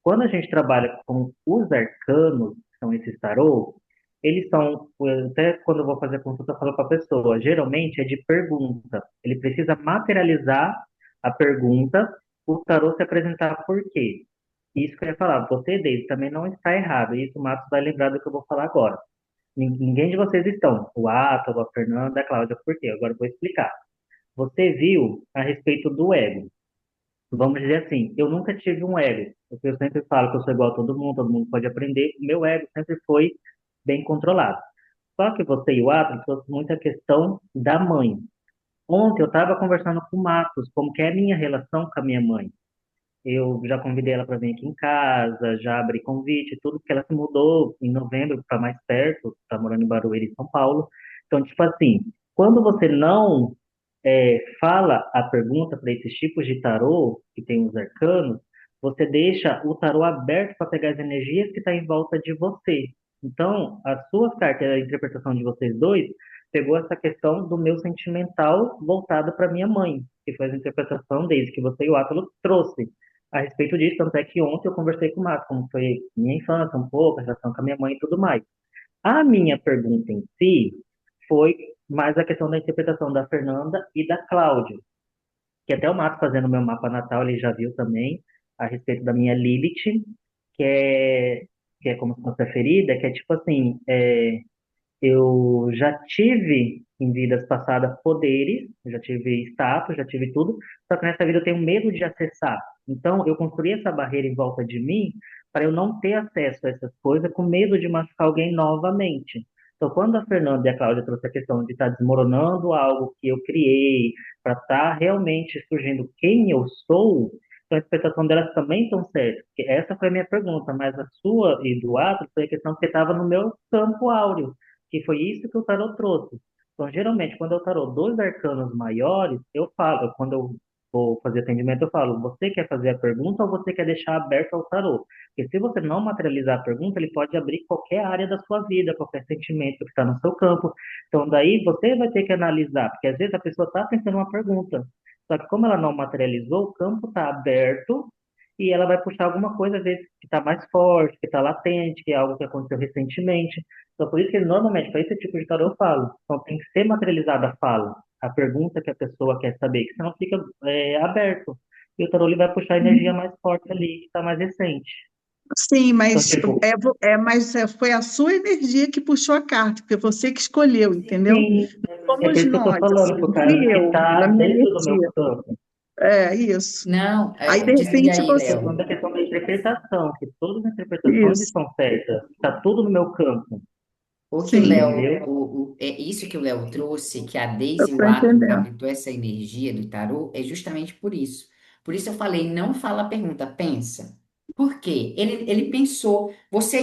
Quando a gente trabalha com os arcanos, que são esses tarô, eles são, até quando eu vou fazer a consulta, eu falo para a pessoa, geralmente é de pergunta. Ele precisa materializar a pergunta, o tarô se apresentar por quê. Isso que eu ia falar, você, David, também não está errado. Isso o Marcos vai lembrar do que eu vou falar agora. Ninguém de vocês estão. O Átalo, a Fernanda, a Cláudia, por quê? Agora eu vou explicar. Você viu a respeito do ego. Vamos dizer assim, eu nunca tive um ego. Porque eu sempre falo que eu sou igual a todo mundo pode aprender. O meu ego sempre foi bem controlado. Só que você e o Átalo trouxe muita questão da mãe. Ontem eu estava conversando com o Marcos, como que é a minha relação com a minha mãe. Eu já convidei ela para vir aqui em casa, já abri convite, tudo, porque ela se mudou em novembro para mais perto, está morando em Barueri, São Paulo. Então, tipo assim, quando você não fala a pergunta para esses tipos de tarô, que tem os arcanos, você deixa o tarô aberto para pegar as energias que estão em volta de você. Então, as suas cartas, a interpretação de vocês dois, pegou essa questão do meu sentimental voltado para minha mãe, que foi a interpretação desde que você e o Átalo trouxe a respeito disso, tanto é que ontem eu conversei com o Marcos, como foi minha infância um pouco, a relação com a minha mãe e tudo mais. A minha pergunta em si foi mais a questão da interpretação da Fernanda e da Cláudia, que até o Marcos fazendo o meu mapa natal, ele já viu também a respeito da minha Lilith, que é, que é como se fosse a ferida, que é tipo assim, eu já tive em vidas passadas poderes, já tive status, já tive tudo, só que nessa vida eu tenho medo de acessar. Então, eu construí essa barreira em volta de mim para eu não ter acesso a essas coisas com medo de machucar alguém novamente. Então, quando a Fernanda e a Cláudia trouxe a questão de estar desmoronando algo que eu criei, para estar realmente surgindo quem eu sou, então a interpretação delas também estão certas. Porque essa foi a minha pergunta, mas a sua e do Atlas foi a questão que estava no meu campo áureo, que foi isso que o tarot trouxe. Então, geralmente, quando eu tarot dois arcanos maiores, eu falo, quando eu vou fazer atendimento, eu falo, você quer fazer a pergunta ou você quer deixar aberto ao tarot? Porque se você não materializar a pergunta, ele pode abrir qualquer área da sua vida, qualquer sentimento que está no seu campo. Então, daí você vai ter que analisar, porque às vezes a pessoa está pensando uma pergunta, só que como ela não materializou, o campo está aberto e ela vai puxar alguma coisa, às vezes, que está mais forte, que está latente, que é algo que aconteceu recentemente. Então, por isso que normalmente, para esse tipo de tarô, eu falo. Então, tem que ser materializada a fala, a pergunta que a pessoa quer saber, que senão fica aberto. E o tarô ele vai puxar a energia mais forte ali, que está mais recente. Sim, Então, mas, tipo, foi a sua energia que puxou a carta, porque você que escolheu, entendeu? sim, é por Somos isso que eu estou nós, assim, falando, não por fui causa que eu, está na minha dentro do meu energia. campo. É isso. Não, Aí, de dizia repente, aí, você. Estou Léo. falando da questão da interpretação, que todas as interpretações Isso, estão certas. Está tudo no meu campo, O que o sim, Léo, entendeu? é isso que o Léo trouxe, que a eu Deise e o estou Átilo entendendo. captou essa energia do tarô, é justamente por isso. Por isso eu falei, não fala a pergunta, pensa. Por quê? Ele pensou.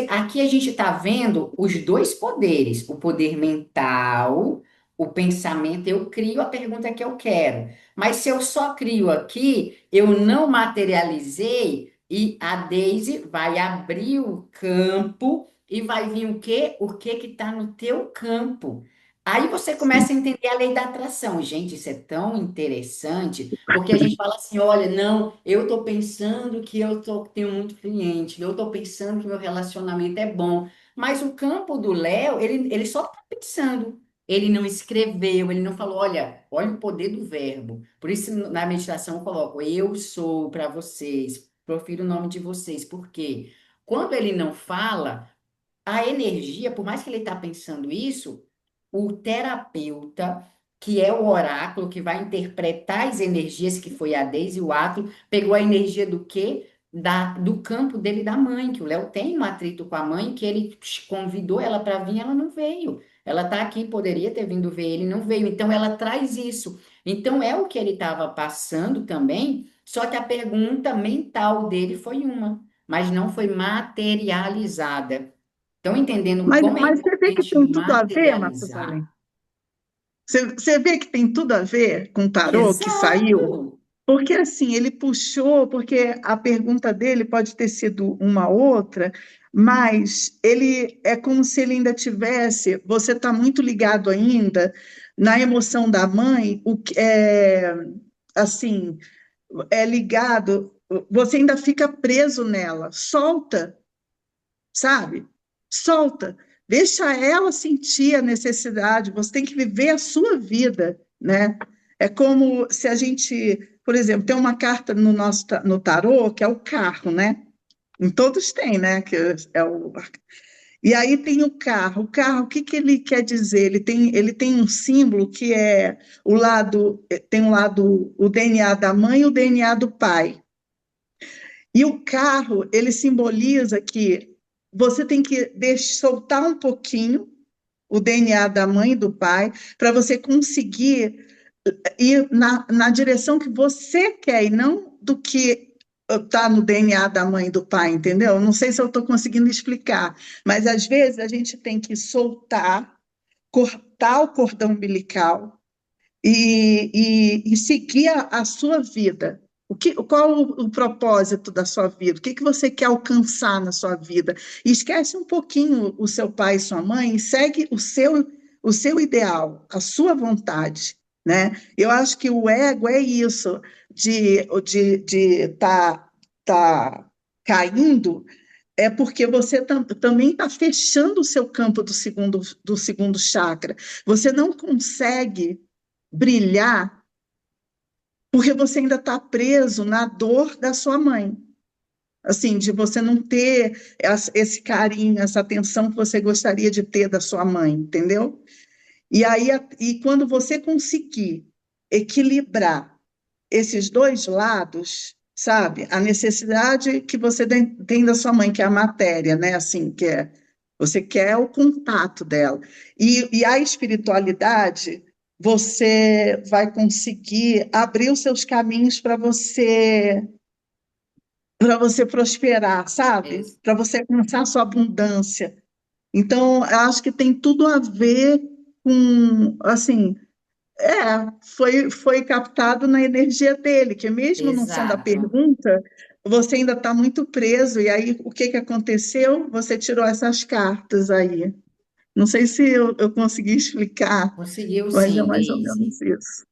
Aqui a gente está vendo os dois poderes, o poder mental, o pensamento. Eu crio a pergunta que eu quero. Mas se eu só crio aqui, eu não materializei. e a Daisy vai abrir o campo e vai vir o quê? O que que está no teu campo? Aí você Sim. começa a entender a lei da atração. Gente, isso é tão interessante, porque a gente fala assim, olha, não, eu estou pensando que tenho muito cliente, eu estou pensando que meu relacionamento é bom, mas o campo do Léo, ele só está pensando. Ele não escreveu, ele não falou, olha o poder do verbo. Por isso, na meditação, eu coloco, eu sou para vocês, profiro o nome de vocês. Por quê? Quando ele não fala, a energia, por mais que ele está pensando isso, o terapeuta, que é o oráculo, que vai interpretar as energias, que foi a Deise e o Ato, pegou a energia do quê? Do campo dele da mãe, que o Léo tem um atrito com a mãe, que ele convidou ela para vir, ela não veio. Ela está aqui, poderia ter vindo ver ele, não veio. Então ela traz isso. Então é o que ele estava passando também, só que a pergunta mental dele foi uma, mas não foi materializada. Estão entendendo como é Mas você vê que importante tem tudo a ver, Matusalém? materializar? Você vê que tem tudo a ver com o tarô que saiu? Exato! Porque assim, ele puxou, porque a pergunta dele pode ter sido uma outra, mas ele é como se ele ainda tivesse, você está muito ligado ainda na emoção da mãe, o que é assim, é ligado, você ainda fica preso nela, solta, sabe? Solta, deixa ela sentir a necessidade, você tem que viver a sua vida, né? É como se a gente, por exemplo, tem uma carta no nosso no tarô que é o carro, né? Em todos tem, né? Que é o, e aí tem o carro, o que que ele quer dizer? Ele tem um símbolo que é o lado, tem um lado, o DNA da mãe e o DNA do pai. E o carro, ele simboliza que você tem que soltar um pouquinho o DNA da mãe e do pai para você conseguir ir na direção que você quer e não do que está no DNA da mãe e do pai, entendeu? Não sei se eu estou conseguindo explicar, mas às vezes a gente tem que soltar, cortar o cordão umbilical e seguir a sua vida. Qual o propósito da sua vida? O que que você quer alcançar na sua vida? E esquece um pouquinho o seu pai e sua mãe e segue o seu ideal, a sua vontade, né? Eu acho que o ego é isso, de tá caindo, é porque você também está fechando o seu campo do segundo chakra. Você não consegue brilhar, porque você ainda está preso na dor da sua mãe. Assim, de você não ter esse carinho, essa atenção que você gostaria de ter da sua mãe, entendeu? E aí, e quando você conseguir equilibrar esses dois lados, sabe? A necessidade que você tem da sua mãe, que é a matéria, né? Assim, você quer o contato dela. E a espiritualidade, você vai conseguir abrir os seus caminhos para você prosperar, sabe? Ex- Para você alcançar a sua abundância. Então, eu acho que tem tudo a ver com, assim, foi captado na energia dele, que mesmo não sendo a Exato. pergunta, você ainda está muito preso, e aí o que que aconteceu? Você tirou essas cartas aí. Não sei se eu consegui explicar, Conseguiu mas é sim, mais ou menos Daisy. isso.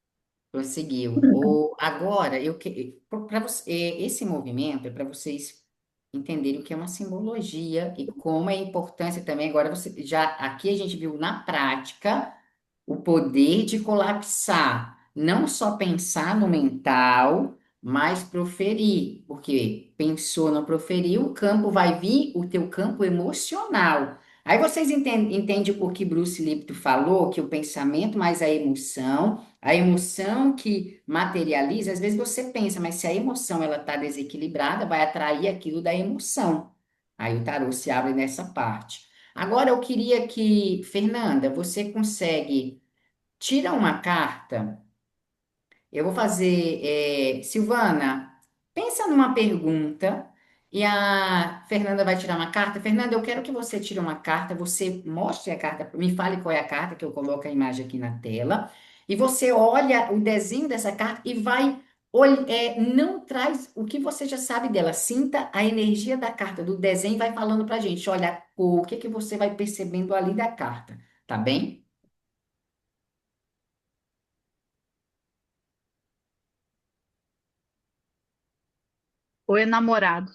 Conseguiu. Agora, para você, esse movimento é para vocês entenderem o que é uma simbologia e como é a importância também. Agora, você já aqui a gente viu na prática o poder de colapsar, não só pensar no mental, mas proferir, porque pensou, não proferiu, o campo vai vir, o teu campo emocional. Aí vocês entendem por que Bruce Lipton falou que o pensamento mais a emoção que materializa, às vezes você pensa, mas se a emoção ela está desequilibrada, vai atrair aquilo da emoção. Aí o tarô se abre nessa parte. Agora eu queria que, Fernanda, você consegue tira uma carta. Eu vou fazer, Silvana, pensa numa pergunta e a Fernanda vai tirar uma carta. Fernanda, eu quero que você tire uma carta, você mostre a carta, me fale qual é a carta, que eu coloco a imagem aqui na tela, e você olha o desenho dessa carta e vai Não traz o que você já sabe dela. Sinta a energia da carta, do desenho, e vai falando pra gente. Olha, o que que você vai percebendo ali da carta, tá bem? O enamorado.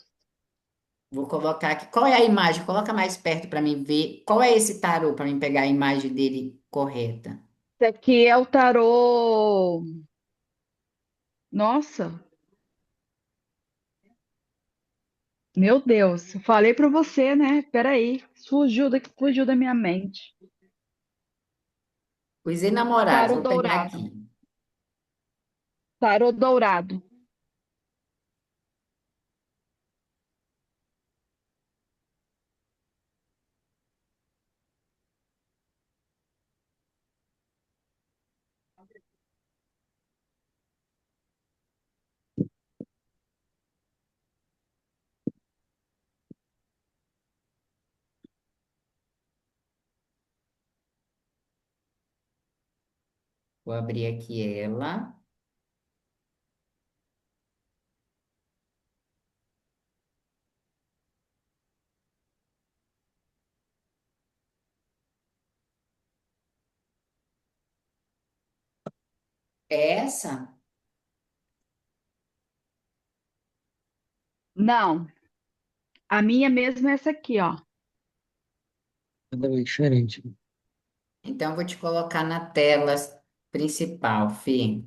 Vou colocar aqui. Qual é a imagem? Coloca mais perto para mim ver. Qual é esse tarô para mim pegar a imagem dele correta? Esse aqui é o tarô. Nossa, meu Deus, falei para você, né? Peraí, fugiu da minha mente. Os enamorados, Tarô vou pegar dourado. aqui. Tarô dourado. Vou abrir aqui ela. É essa? Não, a minha mesmo é essa aqui, ó. Cada vez diferente. Então, vou te colocar na tela principal, Fê.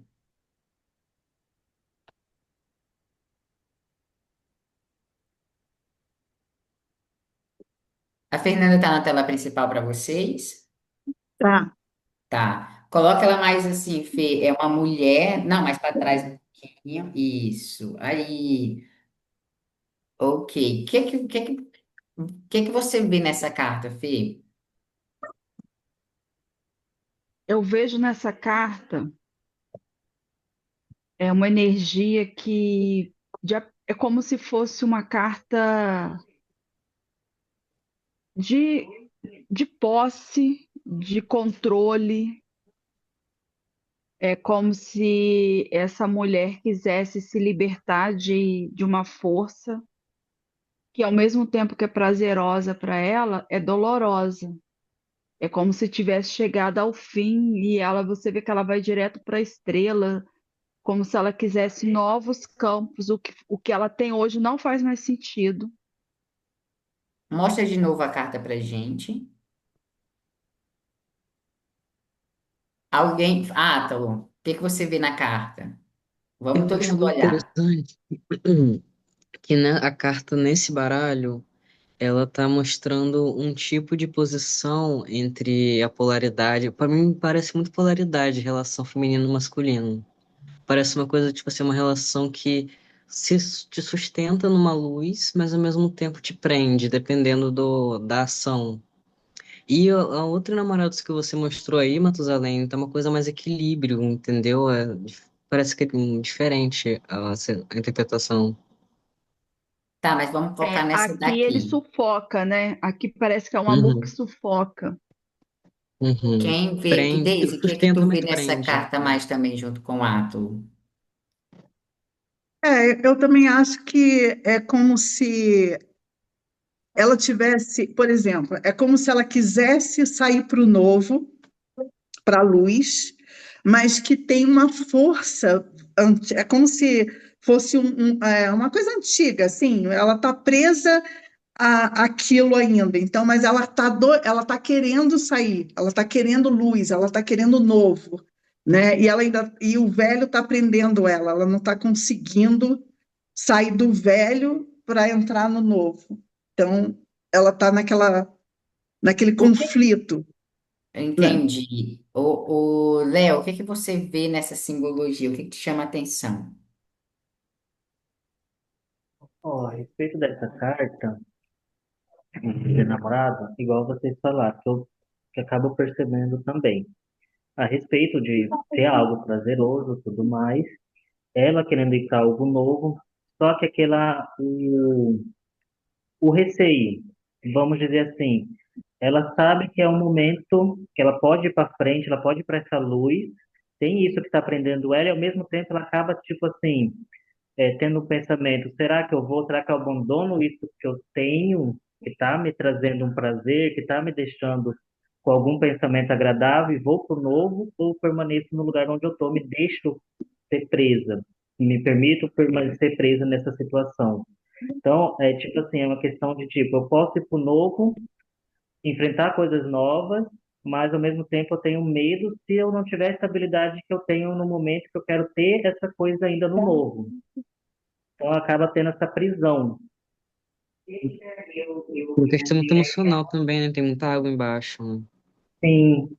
A Fernanda está na tela principal para vocês? Tá. Tá. Coloca ela mais assim, Fê. É uma mulher. Não, mais para trás um pouquinho. Isso. Aí. Ok. O que que você vê nessa carta, Fê? Eu vejo nessa carta uma energia é como se fosse uma carta de, de posse, de controle. É como se essa mulher quisesse se libertar de uma força que, ao mesmo tempo que é prazerosa para ela, é dolorosa. É como se tivesse chegado ao fim e você vê que ela vai direto para a estrela, como se ela quisesse novos campos. O que ela tem hoje não faz mais sentido. Mostra de novo a carta pra gente. Alguém. Ah, tá bom. O que que você vê na carta? Vamos Eu todo acho mundo muito olhar. interessante que a carta nesse baralho, ela tá mostrando um tipo de posição entre a polaridade. Para mim, parece muito polaridade, relação feminino e masculino. Parece uma coisa, tipo assim, uma relação que te sustenta numa luz, mas ao mesmo tempo te prende, dependendo da ação. E a outra namorados que você mostrou aí, Matusalém, tá uma coisa mais equilíbrio, entendeu? Parece que é diferente a interpretação. Tá, mas vamos focar nessa Aqui ele daqui. sufoca, né? Aqui parece que é um amor que Uhum, sufoca. uhum. Quem vê. Que Prende, Deise, o que é que tu sustenta, vê mas nessa prende. carta mais também junto com o Átomo? Eu também acho que é como se ela tivesse, por exemplo, é como se ela quisesse sair para o novo, para a luz, mas que tem uma força, é como se fosse uma coisa antiga, assim, ela está presa aquilo ainda, então, mas ela tá querendo sair, ela está querendo luz, ela está querendo novo, né? E o velho está prendendo ela não está conseguindo sair do velho para entrar no novo. Então, ela está naquele O que... conflito, né? Entendi. Léo, o que que você vê nessa simbologia? O que que te chama a atenção? Ó, a respeito dessa carta de namorado, igual vocês falaram, que eu acabo percebendo também. A respeito de ser algo prazeroso e tudo mais, ela querendo ir para algo novo, só que o receio, vamos dizer assim, ela sabe que é um momento que ela pode ir para frente, ela pode ir para essa luz, tem isso que está prendendo ela, e ao mesmo tempo ela acaba, tipo assim, tendo um pensamento, será que eu abandono isso que eu tenho, que está me trazendo um prazer, que está me deixando com algum pensamento agradável e vou para o novo, ou permaneço no lugar onde eu estou, me deixo ser presa, me permito permanecer presa nessa situação. Então, é tipo assim, é uma questão de tipo, eu posso ir para o novo, enfrentar coisas novas, mas ao mesmo tempo eu tenho medo se eu não tiver a estabilidade que eu tenho no momento que eu quero ter essa coisa ainda no novo. Então acaba tendo essa prisão. Por questão muito emocional também, né? Tem muita água embaixo, né? Sim,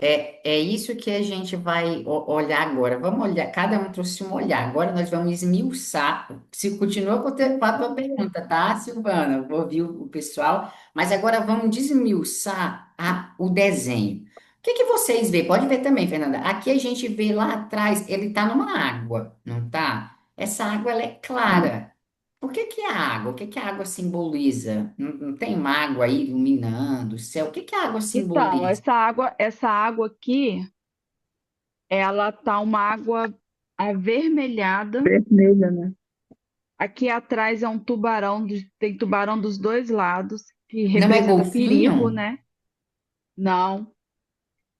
É isso que a gente vai olhar agora. Vamos olhar, cada um trouxe um olhar. Agora nós vamos esmiuçar. Se continua com a tua pergunta, tá, Silvana? Eu vou ouvir o pessoal, mas agora vamos desmiuçar o desenho. O que que vocês veem? Pode ver também, Fernanda. Aqui a gente vê lá atrás, ele está numa água, não tá? Essa água ela é clara. Por que que é a água? O que que a água simboliza? Não tem uma água aí iluminando o céu? O que que a água Então, simboliza? essa água aqui, ela tá uma água avermelhada. Vermelha, né? Aqui atrás é um tubarão, tem tubarão dos dois lados, que Não é representa perigo, golfinho? né? Não,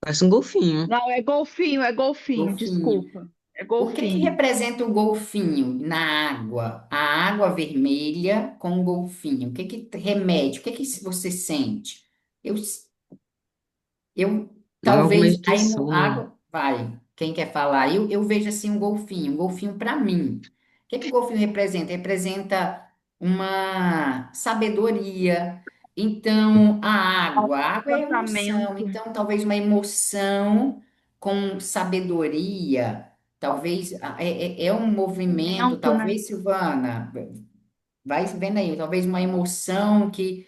Parece um golfinho. não, é golfinho, Golfinho. desculpa. É O que que golfinho. representa o golfinho na água? A água vermelha com o golfinho. O que que remete? O que que você sente? Eu, eu Não é uma talvez aí no meditação, né? água vai. Quem quer falar? Eu vejo assim um golfinho para mim. O que que o golfinho representa? Representa uma sabedoria. Então, a água é emoção. Tratamento. Então, talvez uma emoção com sabedoria. Talvez é um movimento, Né? talvez, Silvana, vai vendo aí, talvez uma emoção que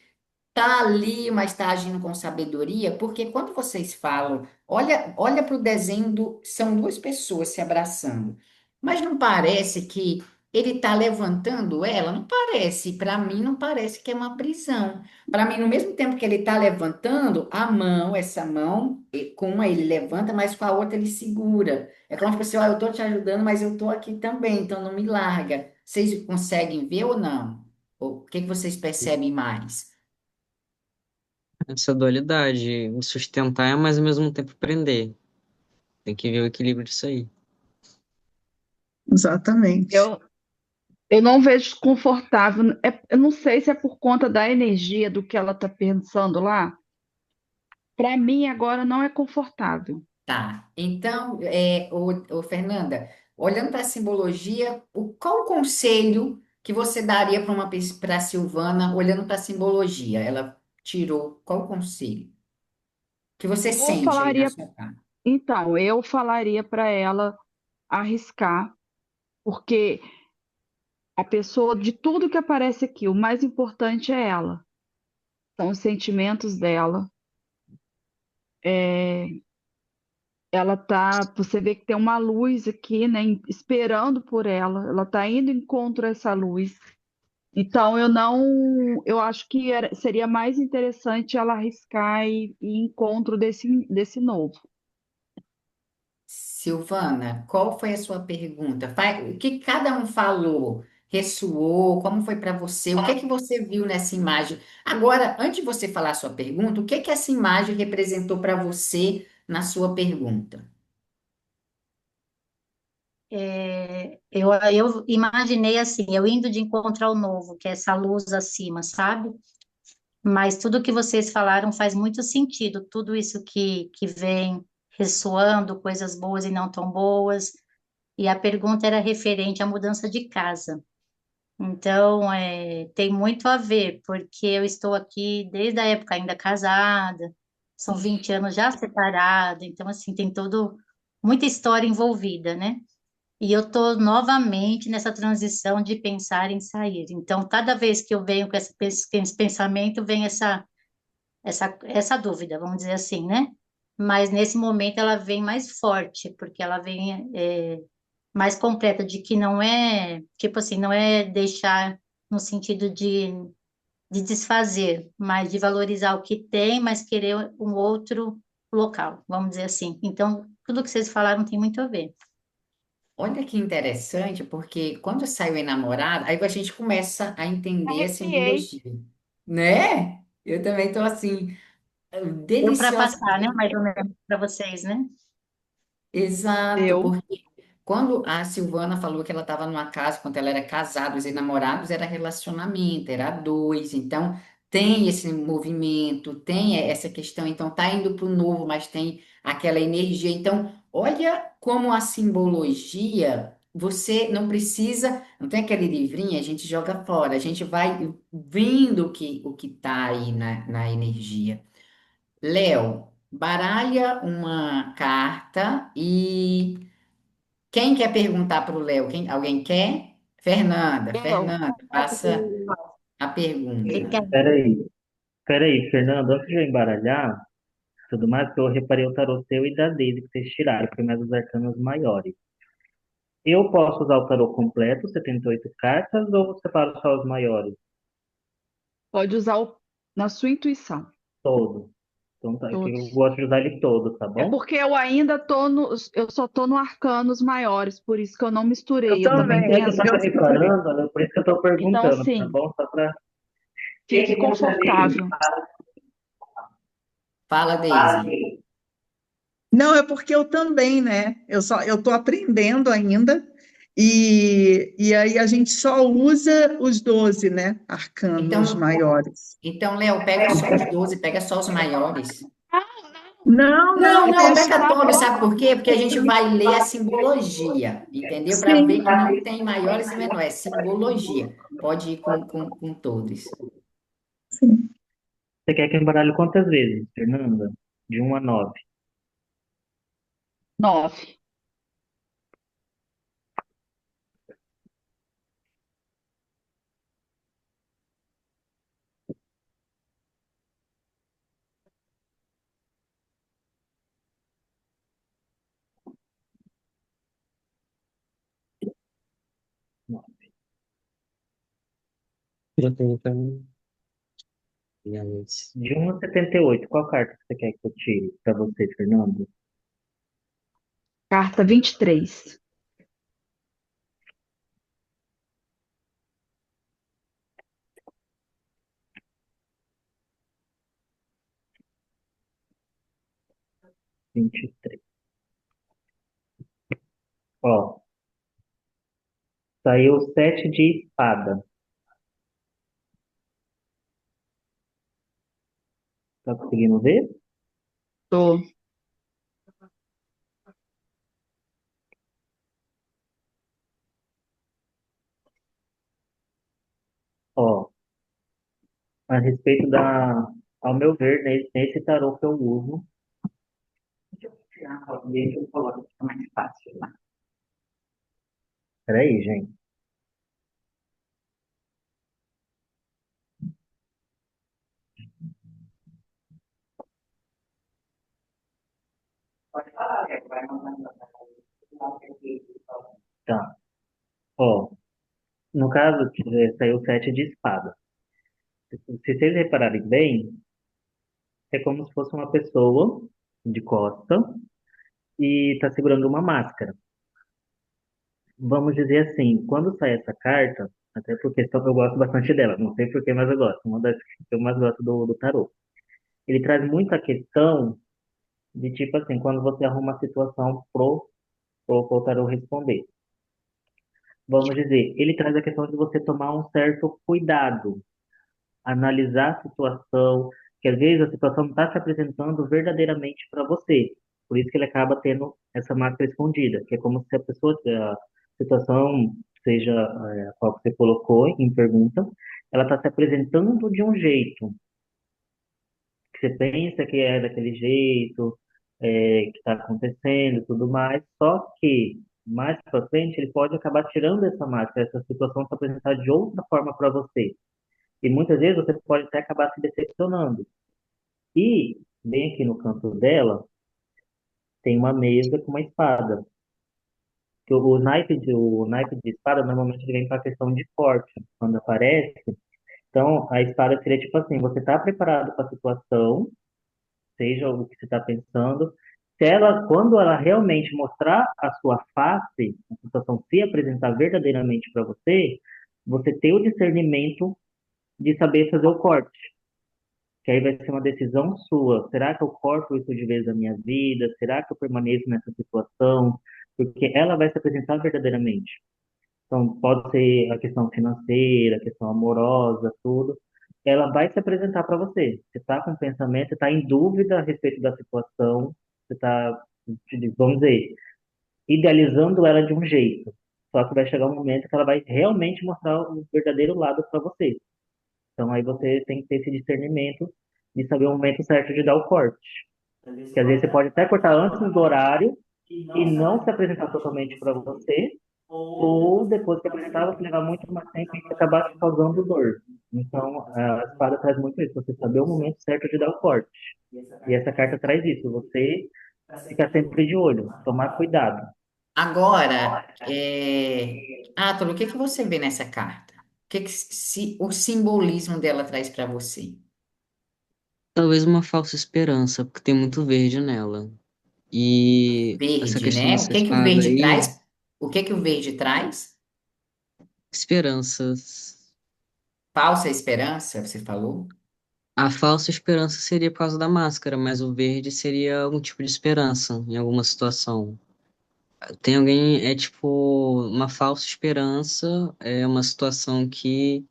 tá ali, mas está agindo com sabedoria, porque quando vocês falam, olha para o desenho são duas pessoas se abraçando, mas não parece que ele está levantando ela? Não parece, para mim não parece que é uma prisão. Para mim, no mesmo tempo que ele está levantando a mão, essa mão, com uma ele levanta, mas com a outra ele segura. É como se fosse, ó, eu estou te ajudando, mas eu estou aqui também, então não me larga. Vocês conseguem ver ou não? O que que vocês percebem mais? Essa dualidade, me sustentar, mas ao mesmo tempo prender. Tem que ver o equilíbrio disso aí. Exatamente. Eu, eu não vejo confortável. Eu não sei se é por conta da energia do que ela está pensando lá. Para mim, agora não é confortável. Tá. Então, Fernanda, olhando para a simbologia, qual o conselho que você daria para a Silvana, olhando para a simbologia? Ela tirou qual o conselho que você Eu sente aí na falaria, sua cara? então, eu falaria para ela arriscar, porque a pessoa, de tudo que aparece aqui, o mais importante é ela, são os sentimentos dela. É, ela tá, você vê que tem uma luz aqui, né, esperando por ela. Ela tá indo em encontro a essa luz. Então eu não, eu acho que seria mais interessante ela arriscar e ir em encontro desse novo. Silvana, qual foi a sua pergunta? O que cada um falou? Ressoou? Como foi para você? O que que você viu nessa imagem? Agora, antes de você falar a sua pergunta, o que que essa imagem representou para você na sua pergunta? Eu imaginei assim, eu indo de encontro ao novo, que é essa luz acima, sabe? Mas tudo que vocês falaram faz muito sentido, tudo isso que vem ressoando, coisas boas e não tão boas. E a pergunta era referente à mudança de casa. Então, tem muito a ver, porque eu estou aqui desde a época ainda casada, são 20 anos já separada, então, assim, tem muita história envolvida, né? E eu estou novamente nessa transição de pensar em sair. Então, cada vez que eu venho com esse pensamento, vem essa dúvida, vamos dizer assim, né? Mas nesse momento ela vem mais forte, porque ela vem mais completa, de que não é, tipo assim, não é deixar no sentido de desfazer, mas de valorizar o que tem, mas querer um outro, local, vamos dizer assim. Então, tudo que vocês falaram tem muito a ver. Olha que interessante, porque quando sai o enamorado, aí a gente começa a entender a Arrepiei. simbologia, né? Eu também estou assim, Deu para deliciosa. passar, né? Mais ou menos para vocês, né? Exato, Eu. porque quando a Silvana falou que ela estava numa casa, quando ela era casada, os namorados era relacionamento, era dois, então tem esse movimento, tem essa questão, então tá indo para o novo, mas tem aquela energia. Então, olha como a simbologia, você não precisa, não tem aquele livrinho, a gente joga fora, a gente vai vendo o que tá aí na energia. Léo, baralha uma carta e quem quer perguntar para o Léo? Alguém quer? Fernanda, Eu. Fernanda, faça a Ele pergunta. quer. Peraí, peraí, Fernando, antes de eu embaralhar, tudo mais, que eu reparei o tarô seu e da Daisy que vocês tiraram, foi mais os arcanos maiores. Eu posso usar o tarô completo, 78 cartas, ou você separo só os maiores? Pode usar na sua intuição. Todos. Então, tá, que eu Todos. gosto de usar ele todo, tá É bom? porque eu ainda tô no, eu só tô no arcanos maiores, por isso que eu não Eu misturei. Eu também também, É tenho que eu essa. tava reparando, né, por isso que eu tô Então, perguntando, tá assim, bom? Só pra... fique confortável. Fala, Daisy. não, é porque eu também, né? Eu estou aprendendo ainda, e aí a gente só usa os 12, né? Arcanos Então, maiores. então, Léo, pega só os 12, pega só os maiores. Não, Não, não, não, deixa. pega todos, sabe por quê? Porque a gente vai ler a simbologia, entendeu? Para ver Sim, que não tem maiores e menores, é simbologia. Pode ir com todos. sim. Você quer que eu embaralhe quantas vezes, Fernanda? De 1 a 9. 9. Já tenho pra mim. Minha vez. De 1 a 78, qual carta que você quer que eu tire pra você, Fernando? Carta 23. 23. Ó, saiu o 7 de espada. Tá conseguindo ver? Tô. Ó, a respeito ao meu ver, nesse tarô que eu uso, deixa eu tirar a foto dele que eu coloco, fica mais fácil lá. Peraí, gente. Pode falar, vai mandando. Tá. Ó, no caso, saiu o 7 de espada. Se vocês repararem bem, é como se fosse uma pessoa de costa e está segurando uma máscara. Vamos dizer assim, quando sai essa carta, até porque eu gosto bastante dela, não sei por que, mas eu gosto, uma das que eu mais gosto do tarô. Ele traz muito a questão de tipo assim, quando você arruma a situação pro tarô responder. Vamos dizer, ele traz a questão de você tomar um certo cuidado, analisar a situação, que às vezes a situação não está se apresentando verdadeiramente para você. Por isso que ele acaba tendo essa máscara escondida, que é como se a situação, seja a qual que você colocou em pergunta, ela está se apresentando de um jeito que você pensa que é daquele jeito, que está acontecendo e tudo mais, só que mais para frente ele pode acabar tirando essa máscara, essa situação se apresentar de outra forma para você. E muitas vezes você pode até acabar se decepcionando. E, bem aqui no canto dela, tem uma mesa com uma espada. Que o naipe de espada normalmente ele vem para a questão de corte, quando aparece. Então, a espada seria tipo assim, você está preparado para a situação, seja o que você está pensando. Se ela, quando ela realmente mostrar a sua face, a situação se apresentar verdadeiramente para você, você ter o discernimento de saber fazer o corte. Que aí vai ser uma decisão sua. Será que eu corto isso de vez da minha vida? Será que eu permaneço nessa situação? Porque ela vai se apresentar verdadeiramente. Então, pode ser a questão financeira, a questão amorosa, tudo. Ela vai se apresentar para você. Você está com pensamento, você está em dúvida a respeito da situação, você está, vamos dizer, idealizando ela de um jeito. Só que vai chegar um momento que ela vai realmente mostrar o verdadeiro lado para você. Então, aí você tem que ter esse discernimento de saber o momento certo de dar o corte. Que às vezes você pode até cortar antes do horário e não se apresentar totalmente para você, ou depois que apresentar, você levar muito mais tempo e acabar te causando dor. Então, a espada traz muito isso, você saber o momento certo de dar o corte. E essa carta traz isso, você ficar sempre de olho, tomar cuidado. Agora, Átalo, o que que você vê nessa carta? O que que o simbolismo dela traz para você? Talvez uma falsa esperança, porque tem muito verde nela. E essa Verde, questão né? O dessa que que o espada verde aí, traz? O que que o verde traz? esperanças. Falsa esperança, você falou? A falsa esperança seria por causa da máscara, mas o verde seria algum tipo de esperança em alguma situação. Tem alguém, é tipo, uma falsa esperança, é uma situação que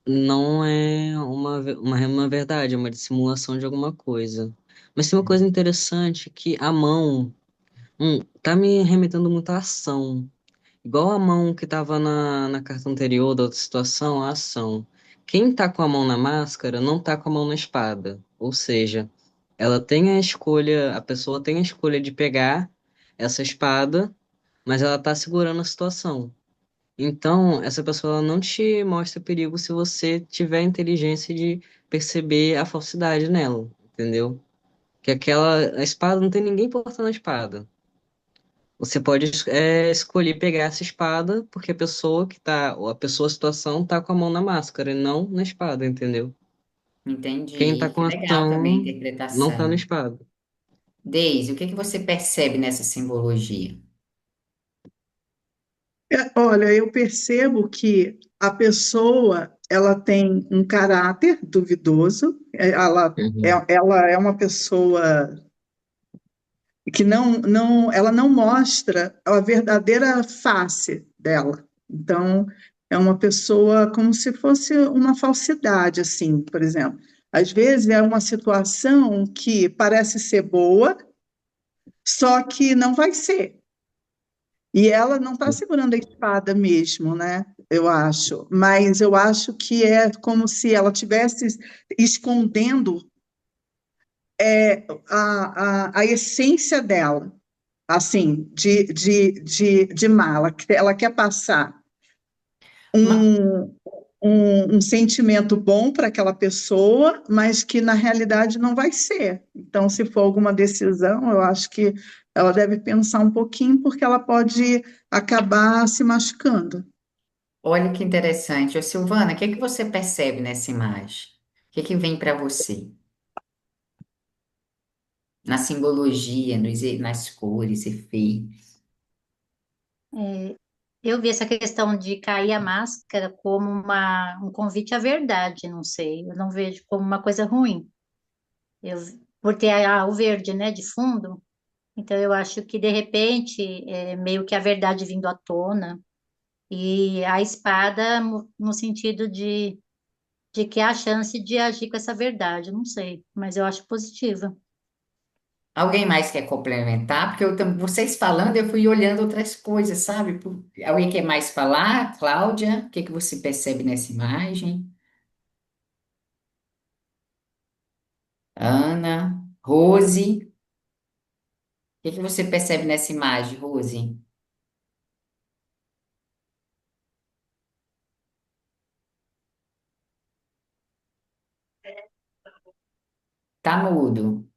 não é uma verdade, é uma dissimulação de alguma coisa. Mas tem uma coisa interessante que a mão, tá me remetendo muito à ação. Igual a mão que tava na carta anterior da outra situação, a ação. Quem tá com a mão na máscara não tá com a mão na espada. Ou seja, ela tem a escolha, a pessoa tem a escolha de pegar essa espada, mas ela tá segurando a situação. Então, essa pessoa não te mostra perigo se você tiver a inteligência de perceber a falsidade nela, entendeu? Que a espada não tem ninguém portando a espada. Você pode escolher pegar essa espada porque a pessoa que tá, ou a pessoa, a situação tá com a mão na máscara e não na espada, entendeu? Quem tá Entendi. com Que a legal também a ação não tá na interpretação. espada. Deise, o que que você percebe nessa simbologia? Olha, eu percebo que a pessoa ela tem um caráter duvidoso, Uhum. ela é uma pessoa que ela não mostra a verdadeira face dela. Então, é uma pessoa como se fosse uma falsidade, assim, por exemplo. Às vezes é uma situação que parece ser boa, só que não vai ser. E ela não está segurando a espada mesmo, né? Eu acho. Mas eu acho que é como se ela tivesse escondendo a essência dela, assim, de má. Ela quer passar Ma- um, um sentimento bom para aquela pessoa, mas que na realidade não vai ser. Então, se for alguma decisão, eu acho que ela deve pensar um pouquinho, porque ela pode acabar se machucando. Olha que interessante. Ô, Silvana, o que que você percebe nessa imagem? O que que vem para você? Na simbologia, nas cores, efeitos. É, eu vi essa questão de cair a máscara como um convite à verdade, não sei. Eu não vejo como uma coisa ruim. Eu, por ter o verde, né, de fundo. Então, eu acho que, de repente, é meio que a verdade vindo à tona. E a espada no sentido de que há a chance de agir com essa verdade. Não sei, mas eu acho positiva. Alguém mais quer complementar? Porque vocês falando, eu fui olhando outras coisas, sabe? Alguém quer mais falar? Cláudia, o que que você percebe nessa imagem? Ana, Rose, o que que você percebe nessa imagem, Rose? Tá mudo,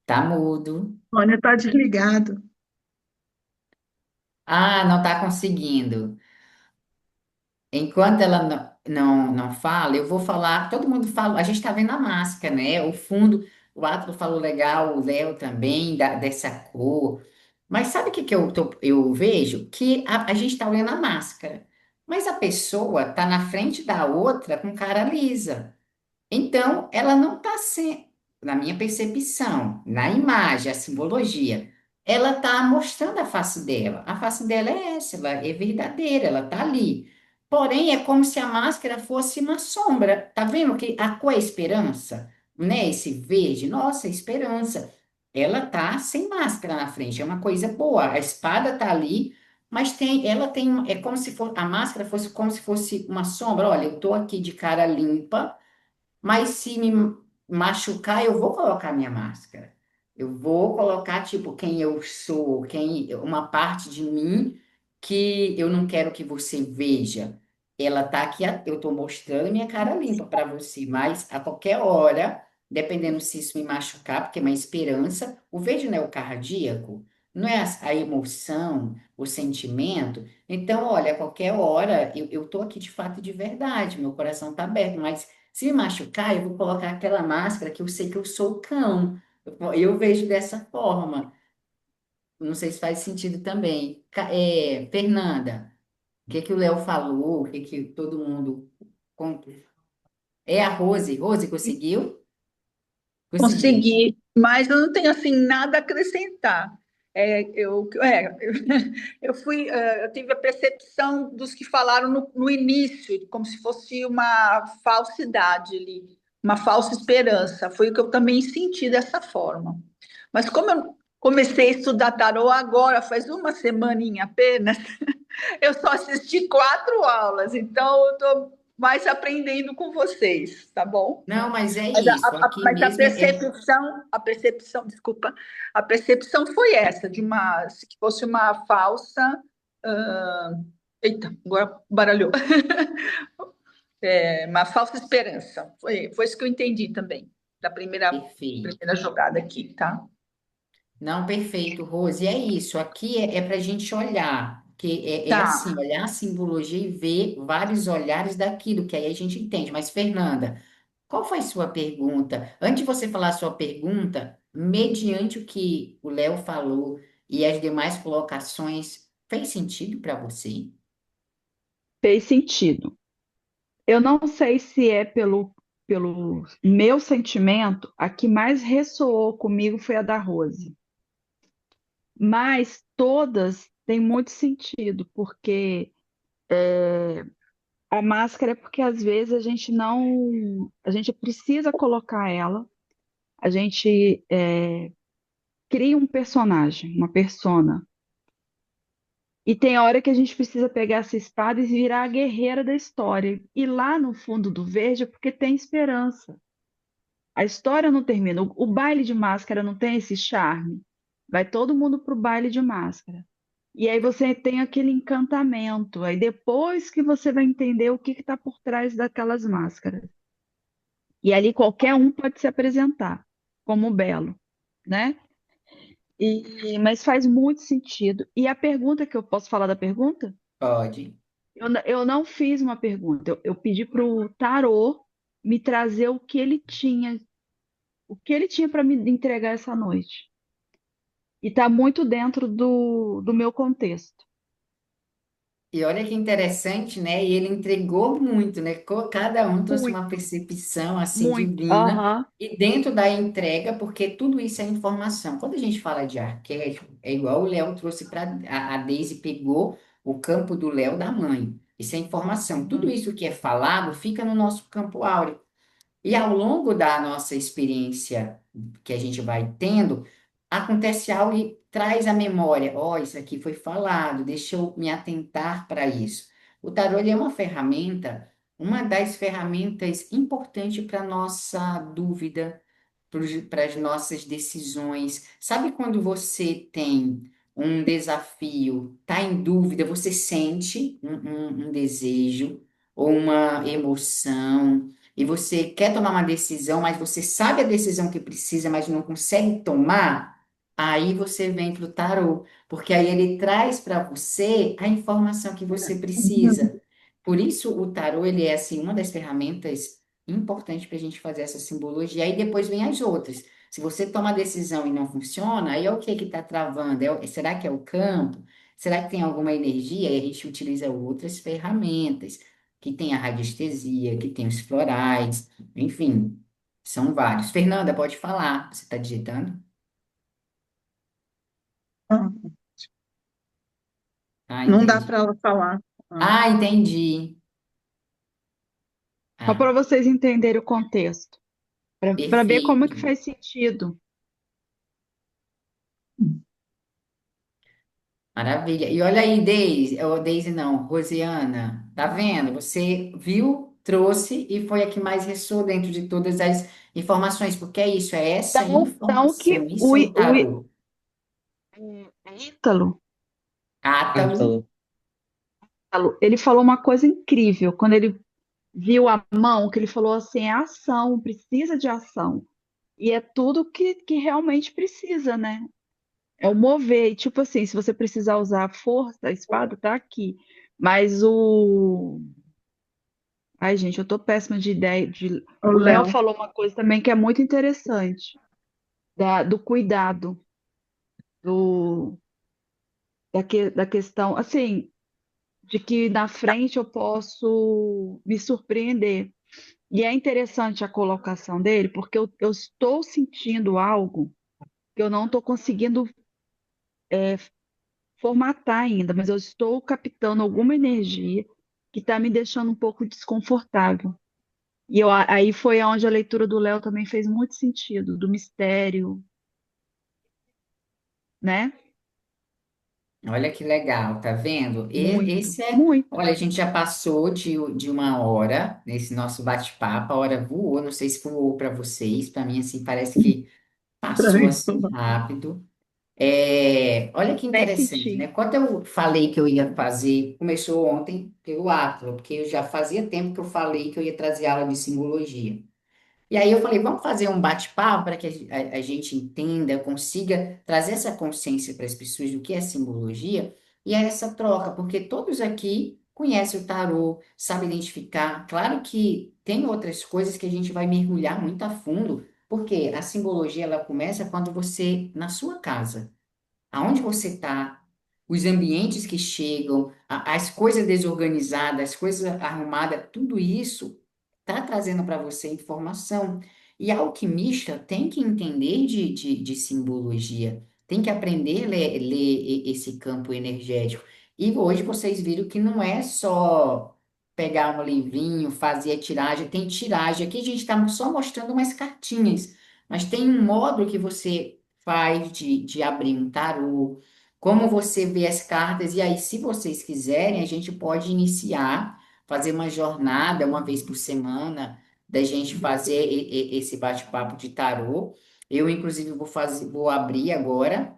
tá mudo. Olha, está desligado. Ah, não tá conseguindo. Enquanto ela não... não fala, eu vou falar, todo mundo fala, a gente está vendo a máscara, né? O fundo, o Atlas falou legal, o Léo também, dessa cor. Mas sabe o que, que eu vejo? Que a gente está olhando a máscara, mas a pessoa está na frente da outra com cara lisa. Então, ela não está sendo, na minha percepção, na imagem, a simbologia, ela está mostrando a face dela. A face dela é essa, ela é verdadeira, ela está ali. Porém, é como se a máscara fosse uma sombra. Tá vendo que a cor é esperança, né? Esse verde, nossa, é esperança. Ela tá sem máscara na frente, é uma coisa boa. A espada tá ali, mas ela tem, é como se a máscara fosse como se fosse uma sombra. Olha, eu tô aqui de cara limpa. Mas se me machucar, eu vou colocar minha máscara. Eu vou colocar, tipo, quem eu sou, uma parte de mim que eu não quero que você veja. Ela tá aqui, eu tô mostrando minha cara limpa para você, mas a qualquer hora, dependendo se isso me machucar, porque é uma esperança, o verde não é o cardíaco, não é a emoção, o sentimento. Então, olha, a qualquer hora, eu tô aqui de fato e de verdade, meu coração tá aberto, mas se me machucar, eu vou colocar aquela máscara que eu sei que eu sou o cão. Eu vejo dessa forma. Não sei se faz sentido também. Fernanda, o que que o Léo falou? O que que todo mundo... con- É a Rose. Rose, conseguiu? Consegui. Consegui, mas eu não tenho assim nada a acrescentar. Eu fui, eu tive a percepção dos que falaram no início, como se fosse uma falsidade ali, uma falsa esperança. Foi o que eu também senti dessa forma. Mas como eu comecei a estudar tarô agora, faz uma semaninha apenas, eu só assisti 4 aulas, então eu estou mais aprendendo com vocês, tá bom? Não, mas é Mas isso. Aqui mas mesmo a percepção, desculpa, a percepção foi essa, de uma, se fosse uma falsa, ah, eita, agora baralhou, uma falsa esperança. Foi isso que eu entendi também, da perfeito. primeira jogada aqui, tá? Não, perfeito, Rose. É isso. Aqui é para a gente olhar, que é assim, Tá, olhar a simbologia e ver vários olhares daquilo, que aí a gente entende. Mas, Fernanda, qual foi sua pergunta? Antes de você falar a sua pergunta, mediante o que o Léo falou e as demais colocações, fez sentido para você? Fez sentido. Eu não sei se é pelo meu sentimento, a que mais ressoou comigo foi a da Rose. Mas todas têm muito sentido, porque a máscara é porque às vezes a gente não, a gente precisa colocar ela, a gente cria um personagem, uma persona. E tem hora que a gente precisa pegar essa espada e virar a guerreira da história. E lá no fundo do verde é porque tem esperança. A história não termina. O baile de máscara não tem esse charme. Vai todo mundo pro baile de máscara. E aí você tem aquele encantamento. Aí depois que você vai entender o que está por trás daquelas máscaras. E ali qualquer um pode se apresentar como belo, né? Mas faz muito sentido. E a pergunta que eu posso falar da pergunta? Pode. Eu não fiz uma pergunta. Eu pedi para o tarô me trazer o que ele tinha para me entregar essa noite. E está muito dentro do meu contexto. E olha que interessante, né? E ele entregou muito, né? Cada um trouxe uma Muito, percepção assim muito. divina. Aham. E dentro da entrega, porque tudo isso é informação. Quando a gente fala de arquétipo, é igual o Léo trouxe para a Daisy pegou o campo do Léo da mãe. Isso é informação. Tudo Uhum. isso que é falado fica no nosso campo áureo. E ao longo da nossa experiência que a gente vai tendo, acontece algo e traz à memória, ó, isso aqui foi falado, deixa eu me atentar para isso. O tarô ele é uma ferramenta, uma das ferramentas importantes para nossa dúvida, para as nossas decisões. Sabe quando você tem um desafio, está em dúvida, você sente um desejo ou uma emoção, e você quer tomar uma decisão, mas você sabe a decisão que precisa, mas não consegue tomar, aí você vem para o tarô, porque aí ele traz para você a informação que você precisa. Por isso, o tarô, ele é, assim, uma das ferramentas importantes para a gente fazer essa simbologia. Aí depois vem as outras. Se você toma a decisão e não funciona, aí é o que está travando? Será que é o campo? Será que tem alguma energia? Aí a gente utiliza outras ferramentas, que tem a radiestesia, que tem os florais, enfim, são vários. Fernanda, pode falar. Você está digitando? Ah, Ah, não dá entendi. para ela falar. Ah, Ah, entendi. Só Ah, para vocês entenderem o contexto, para ver como é que perfeito. faz sentido. Maravilha. E olha aí, Deise, ou Deise não, Rosiana, tá vendo? Você viu, trouxe e foi a que mais ressoou dentro de todas as informações, porque é isso, é essa Então que informação, isso é o tarô. Ítalo, Átalo, Ítalo. ele falou uma coisa incrível quando ele viu a mão, que ele falou assim, é ação, precisa de ação. E é tudo que realmente precisa, né? É o mover. E, tipo assim, se você precisar usar a força, a espada tá aqui. Mas o. Ai, gente, eu tô péssima de ideia. o O Léo Léo. falou uma coisa também que é muito interessante, do cuidado, do, da questão, assim, de que na frente eu posso me surpreender. E é interessante a colocação dele, porque eu estou sentindo algo que eu não estou conseguindo formatar ainda, mas eu estou captando alguma energia que está me deixando um pouco desconfortável. E aí foi onde a leitura do Léo também fez muito sentido, do mistério, né? olha que legal, tá vendo? Muito, Esse é, muito. olha, a gente já passou de uma hora nesse nosso bate-papo, a hora voou, não sei se voou para vocês, para mim, assim, parece que Pra passou mim. assim rápido. É, olha que Nem interessante, né? senti. Quando eu falei que eu ia fazer, começou ontem pelo Atlas, porque eu já fazia tempo que eu falei que eu ia trazer aula de simbologia. E aí eu falei, vamos fazer um bate-papo para que a gente entenda, consiga trazer essa consciência para as pessoas do que é simbologia e é essa troca, porque todos aqui conhecem o tarô, sabem identificar. Claro que tem outras coisas que a gente vai mergulhar muito a fundo, porque a simbologia ela começa quando você, na sua casa aonde você está, os ambientes que chegam, as coisas desorganizadas, as coisas arrumadas, tudo isso está trazendo para você informação. E a alquimista tem que entender de simbologia, tem que aprender a ler esse campo energético. E hoje vocês viram que não é só pegar um livrinho, fazer a tiragem, tem tiragem. Aqui a gente está só mostrando umas cartinhas, mas tem um módulo que você faz de abrir um tarô, como você vê as cartas, e aí, se vocês quiserem, a gente pode iniciar, fazer uma jornada uma vez por semana, da gente fazer esse bate-papo de tarô. Eu, inclusive, vou abrir agora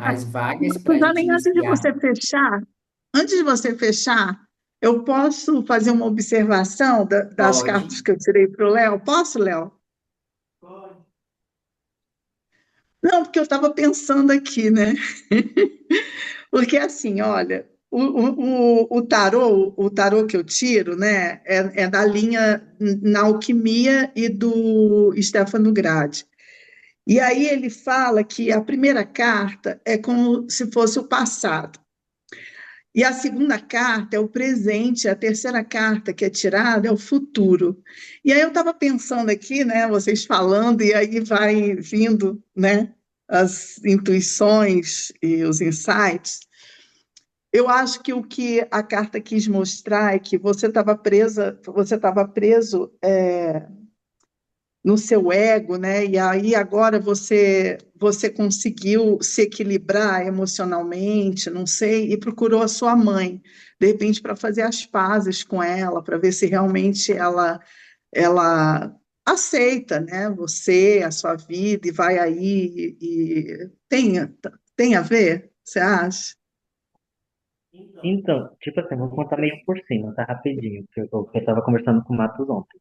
as vagas para a gente Suzane, iniciar. antes de você fechar, eu posso fazer uma observação das Pode. cartas que eu tirei para o Léo? Posso, Léo? Não, porque eu estava pensando aqui, né? Porque assim, olha, o tarô que eu tiro, né, é da linha na alquimia e do Stefano Gradi. E aí ele fala que a primeira carta é como se fosse o passado. E a segunda carta é o presente, a terceira carta que é tirada é o futuro. E aí eu estava pensando aqui, né, vocês falando, e aí vai vindo, né, as intuições e os insights. Eu acho que o que a carta quis mostrar é que você estava preso no seu ego, né? E aí agora você conseguiu se equilibrar emocionalmente, não sei, e procurou a sua mãe, de repente para fazer as pazes com ela, para ver se realmente ela aceita, né? Você, a sua vida e vai aí e tem a ver, você acha? Então, tipo assim, vou contar meio por cima, tá? Rapidinho, que eu tava conversando com o Matos ontem.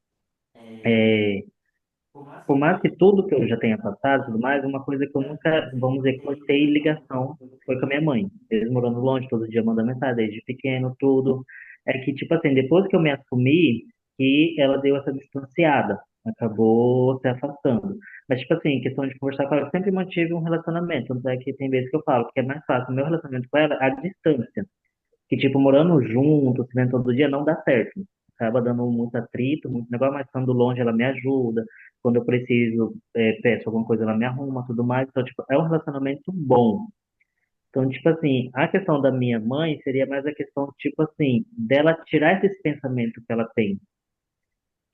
É, por mais que tudo que eu já tenha passado e tudo mais, uma coisa que eu nunca, vamos dizer, cortei ligação foi com a minha mãe. Eles morando longe, todo dia mandando mensagem, desde pequeno, tudo. é que, tipo assim, depois que eu me assumi, que ela deu essa distanciada, acabou se afastando. Mas, tipo assim, questão de conversar com ela, eu sempre mantive um relacionamento, tanto é que tem vezes que eu falo, que é mais fácil o meu relacionamento com ela à distância. Que, tipo, morando junto, se vendo todo dia, não dá certo. Acaba dando muito atrito, muito negócio, mas estando longe ela me ajuda. Quando eu preciso, peço alguma coisa, ela me arruma, tudo mais. Então, tipo, é um relacionamento bom. Então, tipo assim, a questão da minha mãe seria mais a questão, tipo assim, dela tirar esse pensamento que ela tem.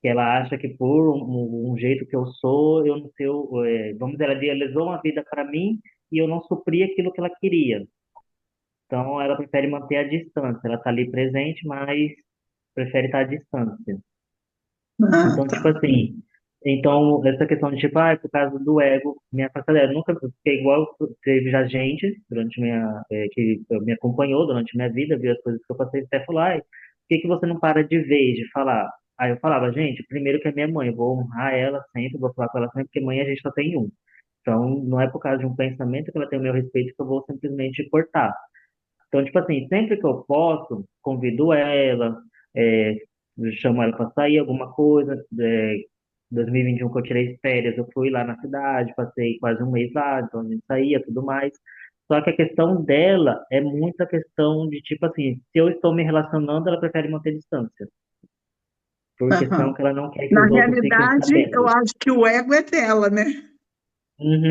Que ela acha que por um jeito que eu sou, eu não sei, vamos dizer, ela idealizou uma vida para mim e eu não supri aquilo que ela queria. Então, ela prefere manter a distância. Ela está ali presente, mas prefere estar à distância. Ah, Então, tipo tá. assim, então, essa questão de, tipo, por causa do ego, me afasta dela. Eu nunca fiquei igual, teve já gente que me acompanhou durante minha vida, viu as coisas que eu passei, até falou, por que que você não para de ver, de falar? Aí eu falava, gente, primeiro que é minha mãe, eu vou honrar ela sempre, vou falar com ela sempre, porque mãe a gente só tem um. Então, não é por causa de um pensamento que ela tem o meu respeito que eu vou simplesmente cortar. Então, tipo assim, sempre que eu posso, convido ela, é, chamo ela para sair alguma coisa. 2021 que eu tirei férias, eu fui lá na cidade, passei quase um mês lá, então a gente saía, tudo mais. Só que a questão dela é muita questão de, tipo assim, se eu estou me relacionando, ela prefere manter distância, por questão Aham. que ela não quer que Na os outros fiquem realidade, eu sabendo. acho que o ego é dela, né?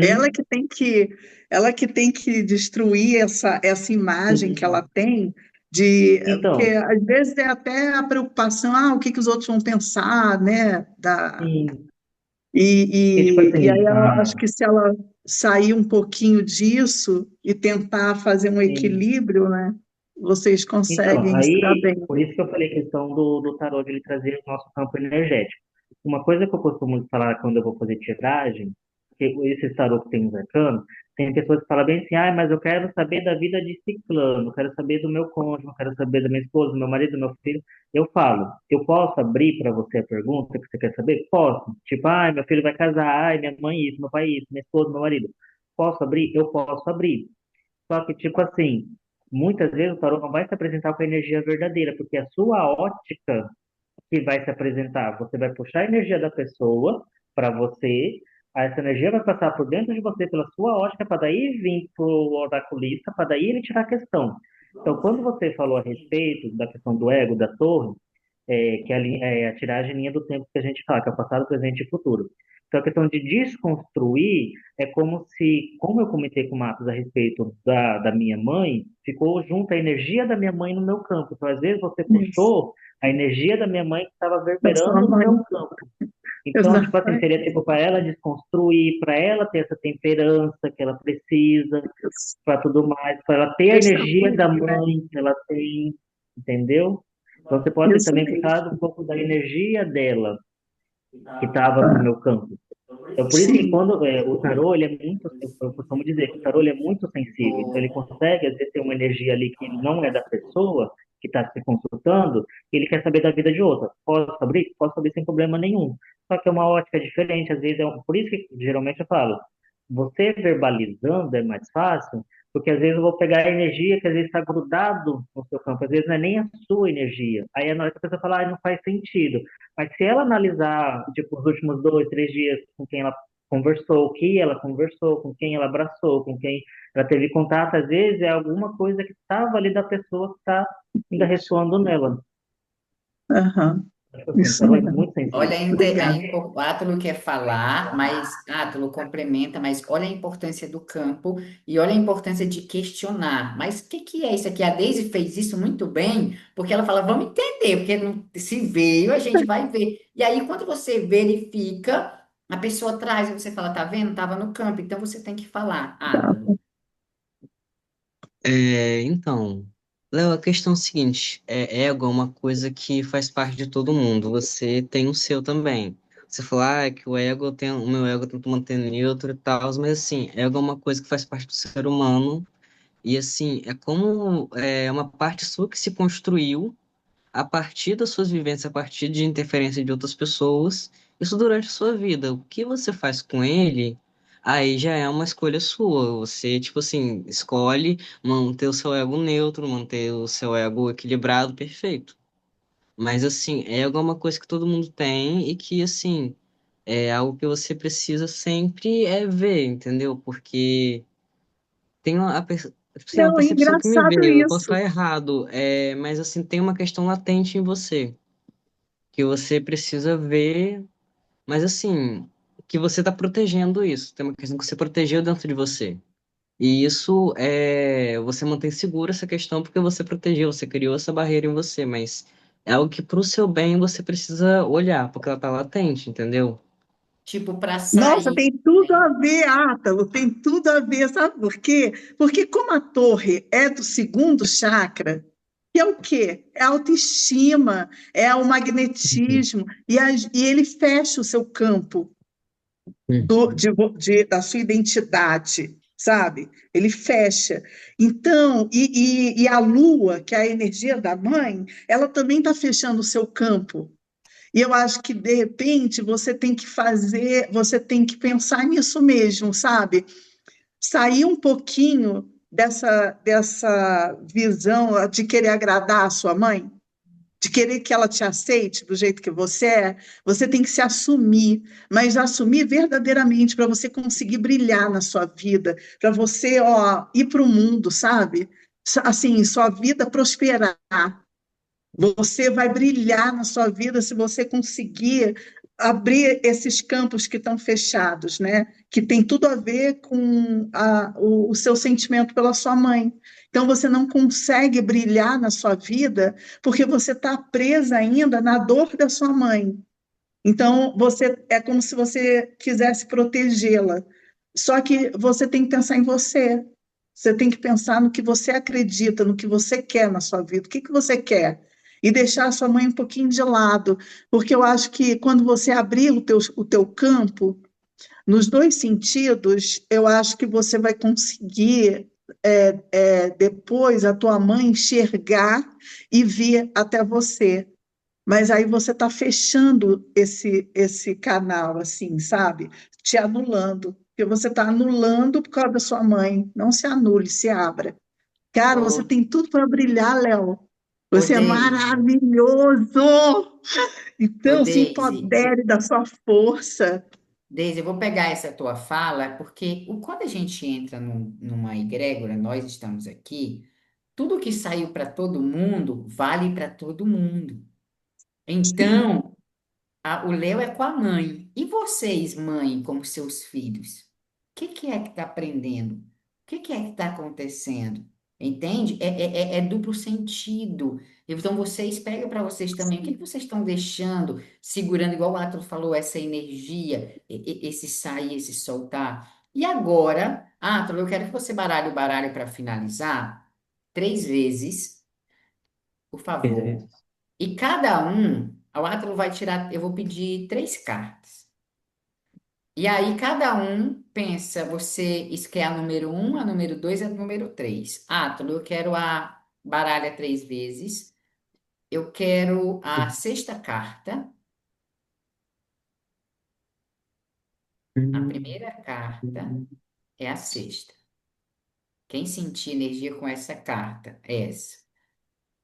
Ela Uhum. que tem que, ela que tem que destruir essa imagem que ela Sim. tem porque Então, às vezes é até a preocupação, o que que os outros vão pensar, né? sim, que tipo E aí assim, eu acho que se ela sair um pouquinho disso e tentar fazer um sim. equilíbrio, né? Vocês Então, conseguem se dar aí, bem. por isso que eu falei a questão do tarô, de ele trazer o nosso campo energético. Uma coisa que eu costumo falar quando eu vou fazer tiragem, que esse tarô que tem os arcanos, tem pessoas que falam bem assim, mas eu quero saber da vida de ciclano, eu quero saber do meu cônjuge, eu quero saber da minha esposa, do meu marido, do meu filho. Eu falo, eu posso abrir para você a pergunta que você quer saber? Posso. Tipo, meu filho vai casar, minha mãe isso, meu pai isso, minha esposa, meu marido. Posso abrir? Eu posso abrir. Só que, tipo assim, muitas vezes o tarô não vai se apresentar com a energia verdadeira, porque a sua ótica que vai se apresentar. Você vai puxar a energia da pessoa para você, essa energia vai passar por dentro de você pela sua ótica, para daí vir para o oraculista, para daí ele tirar a questão. Então, quando você falou a respeito da questão do ego, da torre, que é a tiragem linha do tempo que a gente fala, que é o passado, presente e futuro. Então, a questão de desconstruir é como se, como eu comentei com o Marcos a respeito da minha mãe, ficou junto a energia da minha mãe no meu campo. Então, às vezes, você Isso, puxou a energia da minha mãe que estava da sua verberando no mãe. meu campo. Então, tipo assim, Exatamente. seria tipo para ela desconstruir, para ela ter essa temperança que ela precisa, para tudo mais, para ela ter a Deixar energia da fluir, né? mãe que ela tem, entendeu? Então, você pode ter Isso também mesmo. puxado um pouco da energia dela, que estava no Ah, meu campo. Então, por isso que sim. quando o tarô, ele é muito, eu costumo dizer que o tarô ele é muito sensível. Então, ele consegue, às vezes, ter uma energia ali que não é da pessoa que está se consultando, e ele quer saber da vida de outra. Posso abrir? Posso abrir sem problema nenhum. Só que é uma ótica diferente, às vezes, por isso que geralmente eu falo, você verbalizando é mais fácil, porque às vezes eu vou pegar a energia que às vezes está grudado no seu campo, às vezes não é nem a sua energia. Aí na hora que a pessoa fala, não faz sentido. Mas se ela analisar, tipo, os últimos 2, 3 dias com quem ela conversou, o que ela conversou, com quem ela abraçou, com quem ela teve contato, às vezes é alguma coisa que estava ali da pessoa que está ainda Isso. ressoando nela. Aham. Tipo assim, Isso então é mesmo. muito sensível. Olha, Obrigada. Átilo quer falar, mas Átilo complementa, mas olha a importância do campo e olha a importância de questionar. Mas o que que é isso aqui? A Daisy fez isso muito bem, porque ela fala, vamos entender, porque se veio, a gente vai ver. E aí, quando você verifica, a pessoa traz e você fala, tá vendo? Tava no campo, então você tem que falar, Átilo. Então, Léo, a questão é a seguinte, ego é uma coisa que faz parte de todo mundo, você tem o seu também. Você falou, que o meu ego eu tento manter neutro e tal, mas assim, ego é uma coisa que faz parte do ser humano, e assim, é uma parte sua que se construiu a partir das suas vivências, a partir de interferência de outras pessoas, isso durante a sua vida. O que você faz com ele, aí já é uma escolha sua. Você, tipo assim, escolhe manter o seu ego neutro, manter o seu ego equilibrado, perfeito. Mas assim, é alguma coisa que todo mundo tem e que assim, é algo que você precisa sempre ver, entendeu? Porque tem assim, uma Não, é percepção que me engraçado veio, eu posso isso. estar errado, mas assim, tem uma questão latente em você, que você precisa ver, mas assim, que você está protegendo isso, tem uma questão que você protegeu dentro de você. E isso você mantém segura essa questão porque você protegeu, você criou essa barreira em você, mas é algo que pro seu bem você precisa olhar, porque ela tá latente, entendeu? Tipo, para Nossa, sair, tem tudo né? a ver, Átalo, tem tudo a ver, sabe por quê? Porque como a torre é do segundo chakra, que é o quê? É a autoestima, é o Uhum. magnetismo, e ele fecha o seu campo Uhum. da sua identidade, sabe? Ele fecha. Então, e a lua, que é a energia da mãe, ela também está fechando o seu campo. E eu acho que, de repente, você tem que pensar nisso mesmo, sabe? Sair um pouquinho dessa visão de querer agradar a sua mãe, de querer que ela te aceite do jeito que você é, você tem que se assumir, mas assumir verdadeiramente para você conseguir brilhar na sua vida, para você, ó, ir para o mundo, sabe? Assim, sua vida prosperar. Você vai brilhar na sua vida se você conseguir abrir esses campos que estão fechados, né? Que tem tudo a ver com o seu sentimento pela sua mãe. Então, você não consegue brilhar na sua vida porque você está presa ainda na dor da sua mãe. Então, é como se você quisesse protegê-la. Só que você tem que pensar em você. Você tem que pensar no que você acredita, no que você quer na sua vida. O que que você quer? E deixar a sua mãe um pouquinho de lado. Porque eu acho que quando você abrir o teu campo, nos dois sentidos, eu acho que você vai conseguir, depois, a tua mãe enxergar e vir até você. Mas aí você está fechando esse canal, assim, sabe? Te anulando. Porque você está anulando por causa da sua mãe. Não se anule, se abra. Cara, você Ô, tem tudo para brilhar, Léo. ô Você é Deise, maravilhoso. ô Então, se Deise, empodere da sua força. Deise, eu vou pegar essa tua fala, porque quando a gente entra numa egrégora, nós estamos aqui, tudo que saiu para todo mundo, vale para todo mundo. Então, o Léo é com a mãe. E vocês, mãe, como seus filhos? O que é que está aprendendo? O que é que está acontecendo? Entende? É duplo sentido. Então, vocês pegam para vocês também. O que vocês estão deixando, segurando, igual o Atro falou, essa energia, esse sair, esse soltar? E agora, Atro, eu quero que você baralhe o baralho para finalizar 3 vezes, por favor. Beleza. E cada um, o Átalo vai tirar, eu vou pedir 3 cartas. E aí cada um pensa, isso quer a número um, a número dois e a número três. Átalo, eu quero a baralha 3 vezes. Eu quero a sexta carta. A primeira carta é a sexta. Quem sentir energia com essa carta? É essa.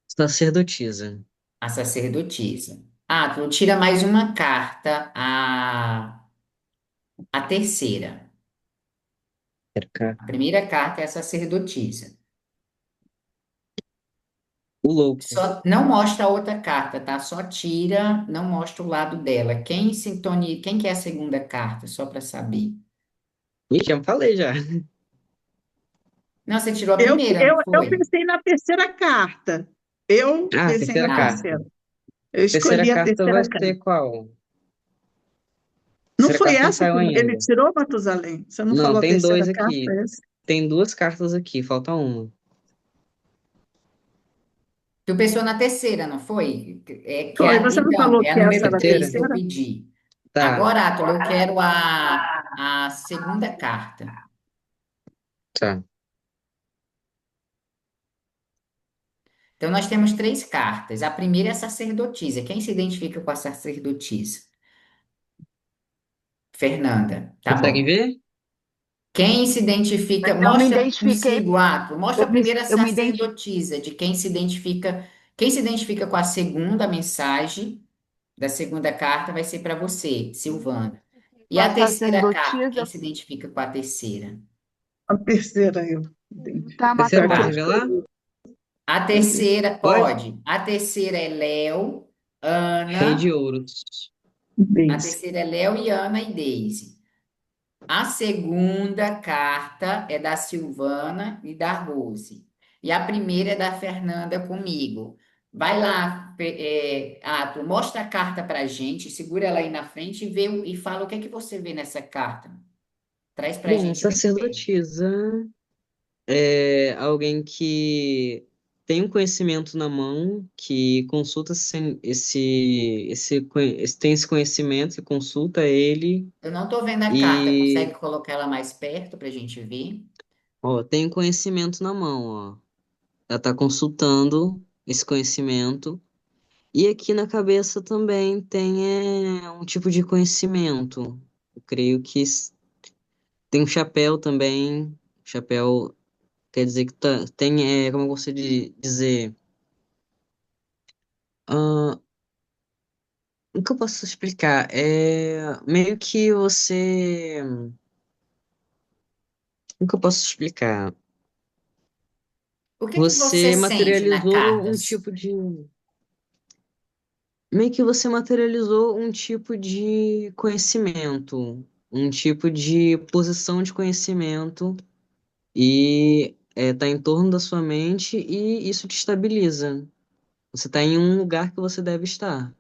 Sacerdotisa. A sacerdotisa. Átalo, tira mais uma carta, a terceira. Cercar. A primeira carta é a sacerdotisa. O louco. Só não mostra a outra carta, tá? Só tira, não mostra o lado dela. Quem que é a segunda carta, só para saber? Ih, já falei já. Não, você tirou a Eu, primeira, não eu foi? pensei na terceira carta. Eu Ah, pensei na terceira Ah, carta. terceira. Eu Terceira escolhi a carta vai terceira carta. ser qual? Não Terceira foi carta não essa que saiu ele ainda. tirou, Matusalém? Você não Não, falou a tem dois terceira carta? aqui. Essa? Tem duas cartas aqui, falta uma. tu pensou na terceira, não foi? Foi, você não Então, falou é a que essa número era a 3 que eu terceira? pedi. Tá, Agora, Átila, eu quero a segunda carta. tá. Então, nós temos 3 cartas. A primeira é a sacerdotisa. Quem se identifica com a sacerdotisa? Fernanda, tá Conseguem bom. ver? Quem se identifica, Eu me mostra identifiquei, consigo, Ato, mostra eu a me, primeira eu me identifiquei. sacerdotisa, de quem se identifica Quem se identifica com a segunda mensagem da segunda carta vai ser para você, Silvana. E a Com a terceira carta, quem sacerdotisa, se identifica com a terceira? A terceira eu tá, identifico. Terceira Foi a que pode eu Marcela? revelar? escolhi. A A ter- terceira, Pode? pode. A terceira é Léo, Rei de Ana. ouros. A Beijo. terceira é Léo e Ana e Deise. A segunda carta é da Silvana e da Rose. E a primeira é da Fernanda comigo. Vai lá, Ato, mostra a carta pra gente, segura ela aí na frente e vê, e fala o que é que você vê nessa carta. Traz pra Bom, gente bem perto. sacerdotisa é alguém que tem um conhecimento na mão, que consulta tem esse conhecimento, e consulta ele Eu não tô vendo a carta, consegue e colocar ela mais perto pra gente ver? ó, tem conhecimento na mão, ó. Ela está consultando esse conhecimento. E aqui na cabeça também tem um tipo de conhecimento. Eu creio que tem um chapéu também. Chapéu quer dizer que tem, como eu gosto de dizer, ah, o que eu posso explicar? É meio que você. O que eu posso explicar? O que que você Você sente na materializou carta? um tipo de. Meio que você materializou um tipo de conhecimento, um tipo de posição de conhecimento e tá em torno da sua mente e isso te estabiliza. Você está em um lugar que você deve estar.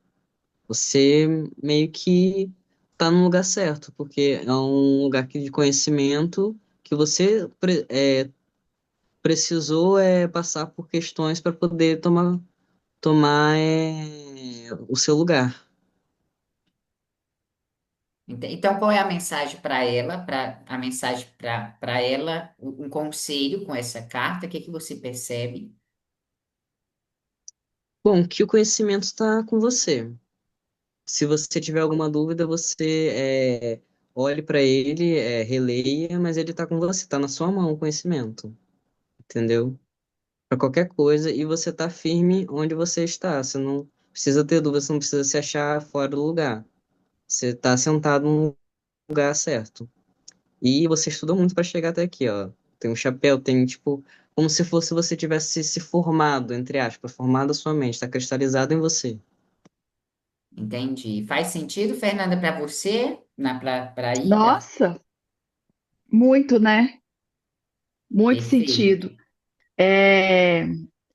Você meio que está no lugar certo, porque é um lugar de conhecimento que você precisou passar por questões para poder tomar o seu lugar. Então, qual é a mensagem para ela? Para a mensagem para ela, um conselho com essa carta? O que que você percebe? Bom, que o conhecimento está com você. Se você tiver alguma dúvida, você olhe para ele, releia, mas ele está com você, está na sua mão o conhecimento, entendeu? Para qualquer coisa, e você está firme onde você está. Você não precisa ter dúvida, você não precisa se achar fora do lugar. Você está sentado no lugar certo. E você estudou muito para chegar até aqui, ó. Tem um chapéu, tem tipo, como se fosse você tivesse se formado, entre aspas, formado a sua mente, está cristalizado em você. Entendi. Faz sentido, Fernanda, para você, para ir? Nossa, muito, né? Muito Perfeito. sentido. É,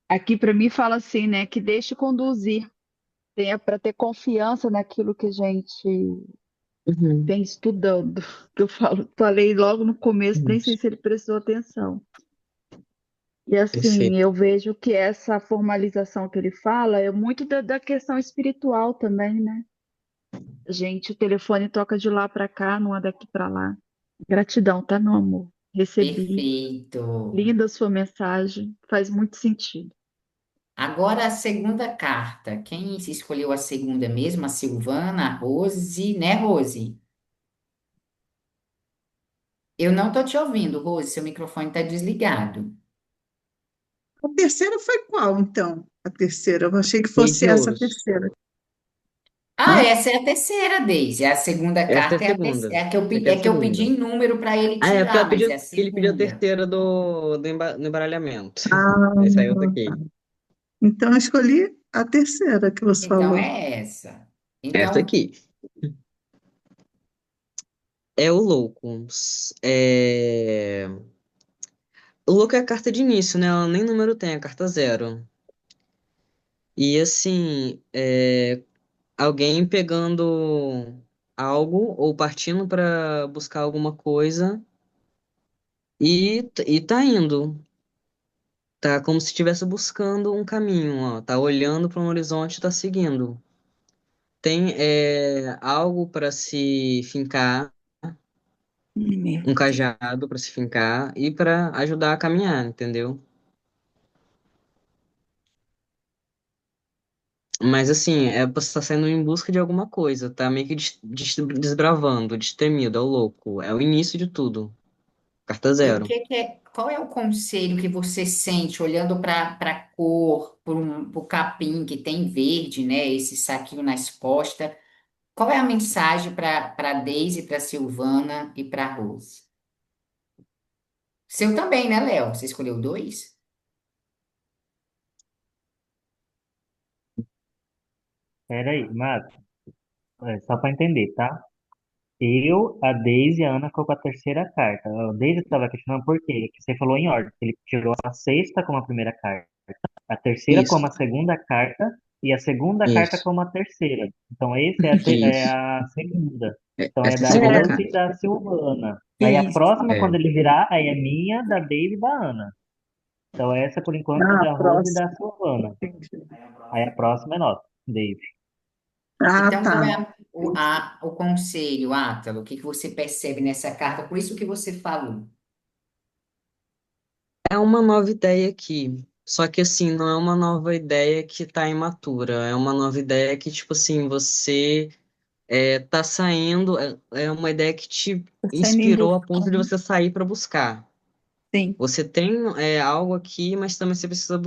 aqui para mim fala assim, né? Que deixe conduzir, tenha para ter confiança naquilo que a gente Uhum. vem estudando. Que eu falei logo no começo, nem sei Isso. se ele prestou atenção. E assim, Perfeito. eu vejo que essa formalização que ele fala é muito da questão espiritual também, né? Gente, o telefone toca de lá para cá, não é daqui para lá. Gratidão, tá, meu amor? Recebi. Perfeito. Linda a sua mensagem, faz muito sentido. Agora a segunda carta. Quem escolheu a segunda mesmo? A Silvana, a Rose, né, Rose? Eu não tô te ouvindo, Rose. Seu microfone está desligado. A terceira foi qual, então? A terceira, eu achei que Rei fosse de essa a ouros. terceira. Ah, Hã? essa é a terceira, Deise. A segunda Essa é a carta segunda. é a que eu, Essa é a é que eu pedi segunda. em número para ele Ah, é porque tirar, mas é a ele pediu a segunda. terceira do embaralhamento. Ah, Aí saiu outra tá. aqui. Então eu escolhi a terceira que você Então falou. é essa. Essa Então, aqui. É o louco. É... O louco é a carta de início, né? Ela nem número tem, é a carta zero. E assim, alguém pegando algo ou partindo para buscar alguma coisa e tá indo. Tá como se estivesse buscando um caminho, ó. Tá olhando para um horizonte e tá seguindo. Tem algo para se fincar, Meu um Deus. cajado para se fincar e para ajudar a caminhar, entendeu? Mas assim, você tá saindo em busca de alguma coisa, tá meio que desbravando, destemido, é o louco. É o início de tudo. carta E o zero. que que é, qual é o conselho que você sente olhando para a cor, para o capim que tem verde, né? Esse saquinho nas costas. Qual é a mensagem para Daisy, para Silvana e para Rose? Seu também, né, Léo? Você escolheu dois? Peraí, Mato, só para entender, tá? Eu, a Deise e a Ana ficou com a terceira carta. A Deise estava questionando por quê? Que você falou em ordem. Ele tirou a sexta como a primeira carta, a terceira Isso, como a segunda carta e a segunda carta isso, como a terceira. Então, esse é isso. a segunda. Então, é Essa é a da segunda É, Rose e carta. da Silvana. Aí a Isso. próxima, É. quando ele virar, aí é minha, da Deise e da Ana. Então, essa, por enquanto, é ah, da Rose e próximo. da Silvana. Entendi. Aí a próxima é nossa, Deise. Ah, Então, qual tá. é o conselho, Átalo? O que que você percebe nessa carta? Por isso que você falou. É uma nova ideia aqui. Só que assim, não é uma nova ideia que tá imatura. É uma nova ideia que, tipo assim, você tá saindo. É uma ideia que te Tô saindo em inspirou a busca. ponto de você sair para buscar. Sim, Você tem algo aqui, mas também você precisa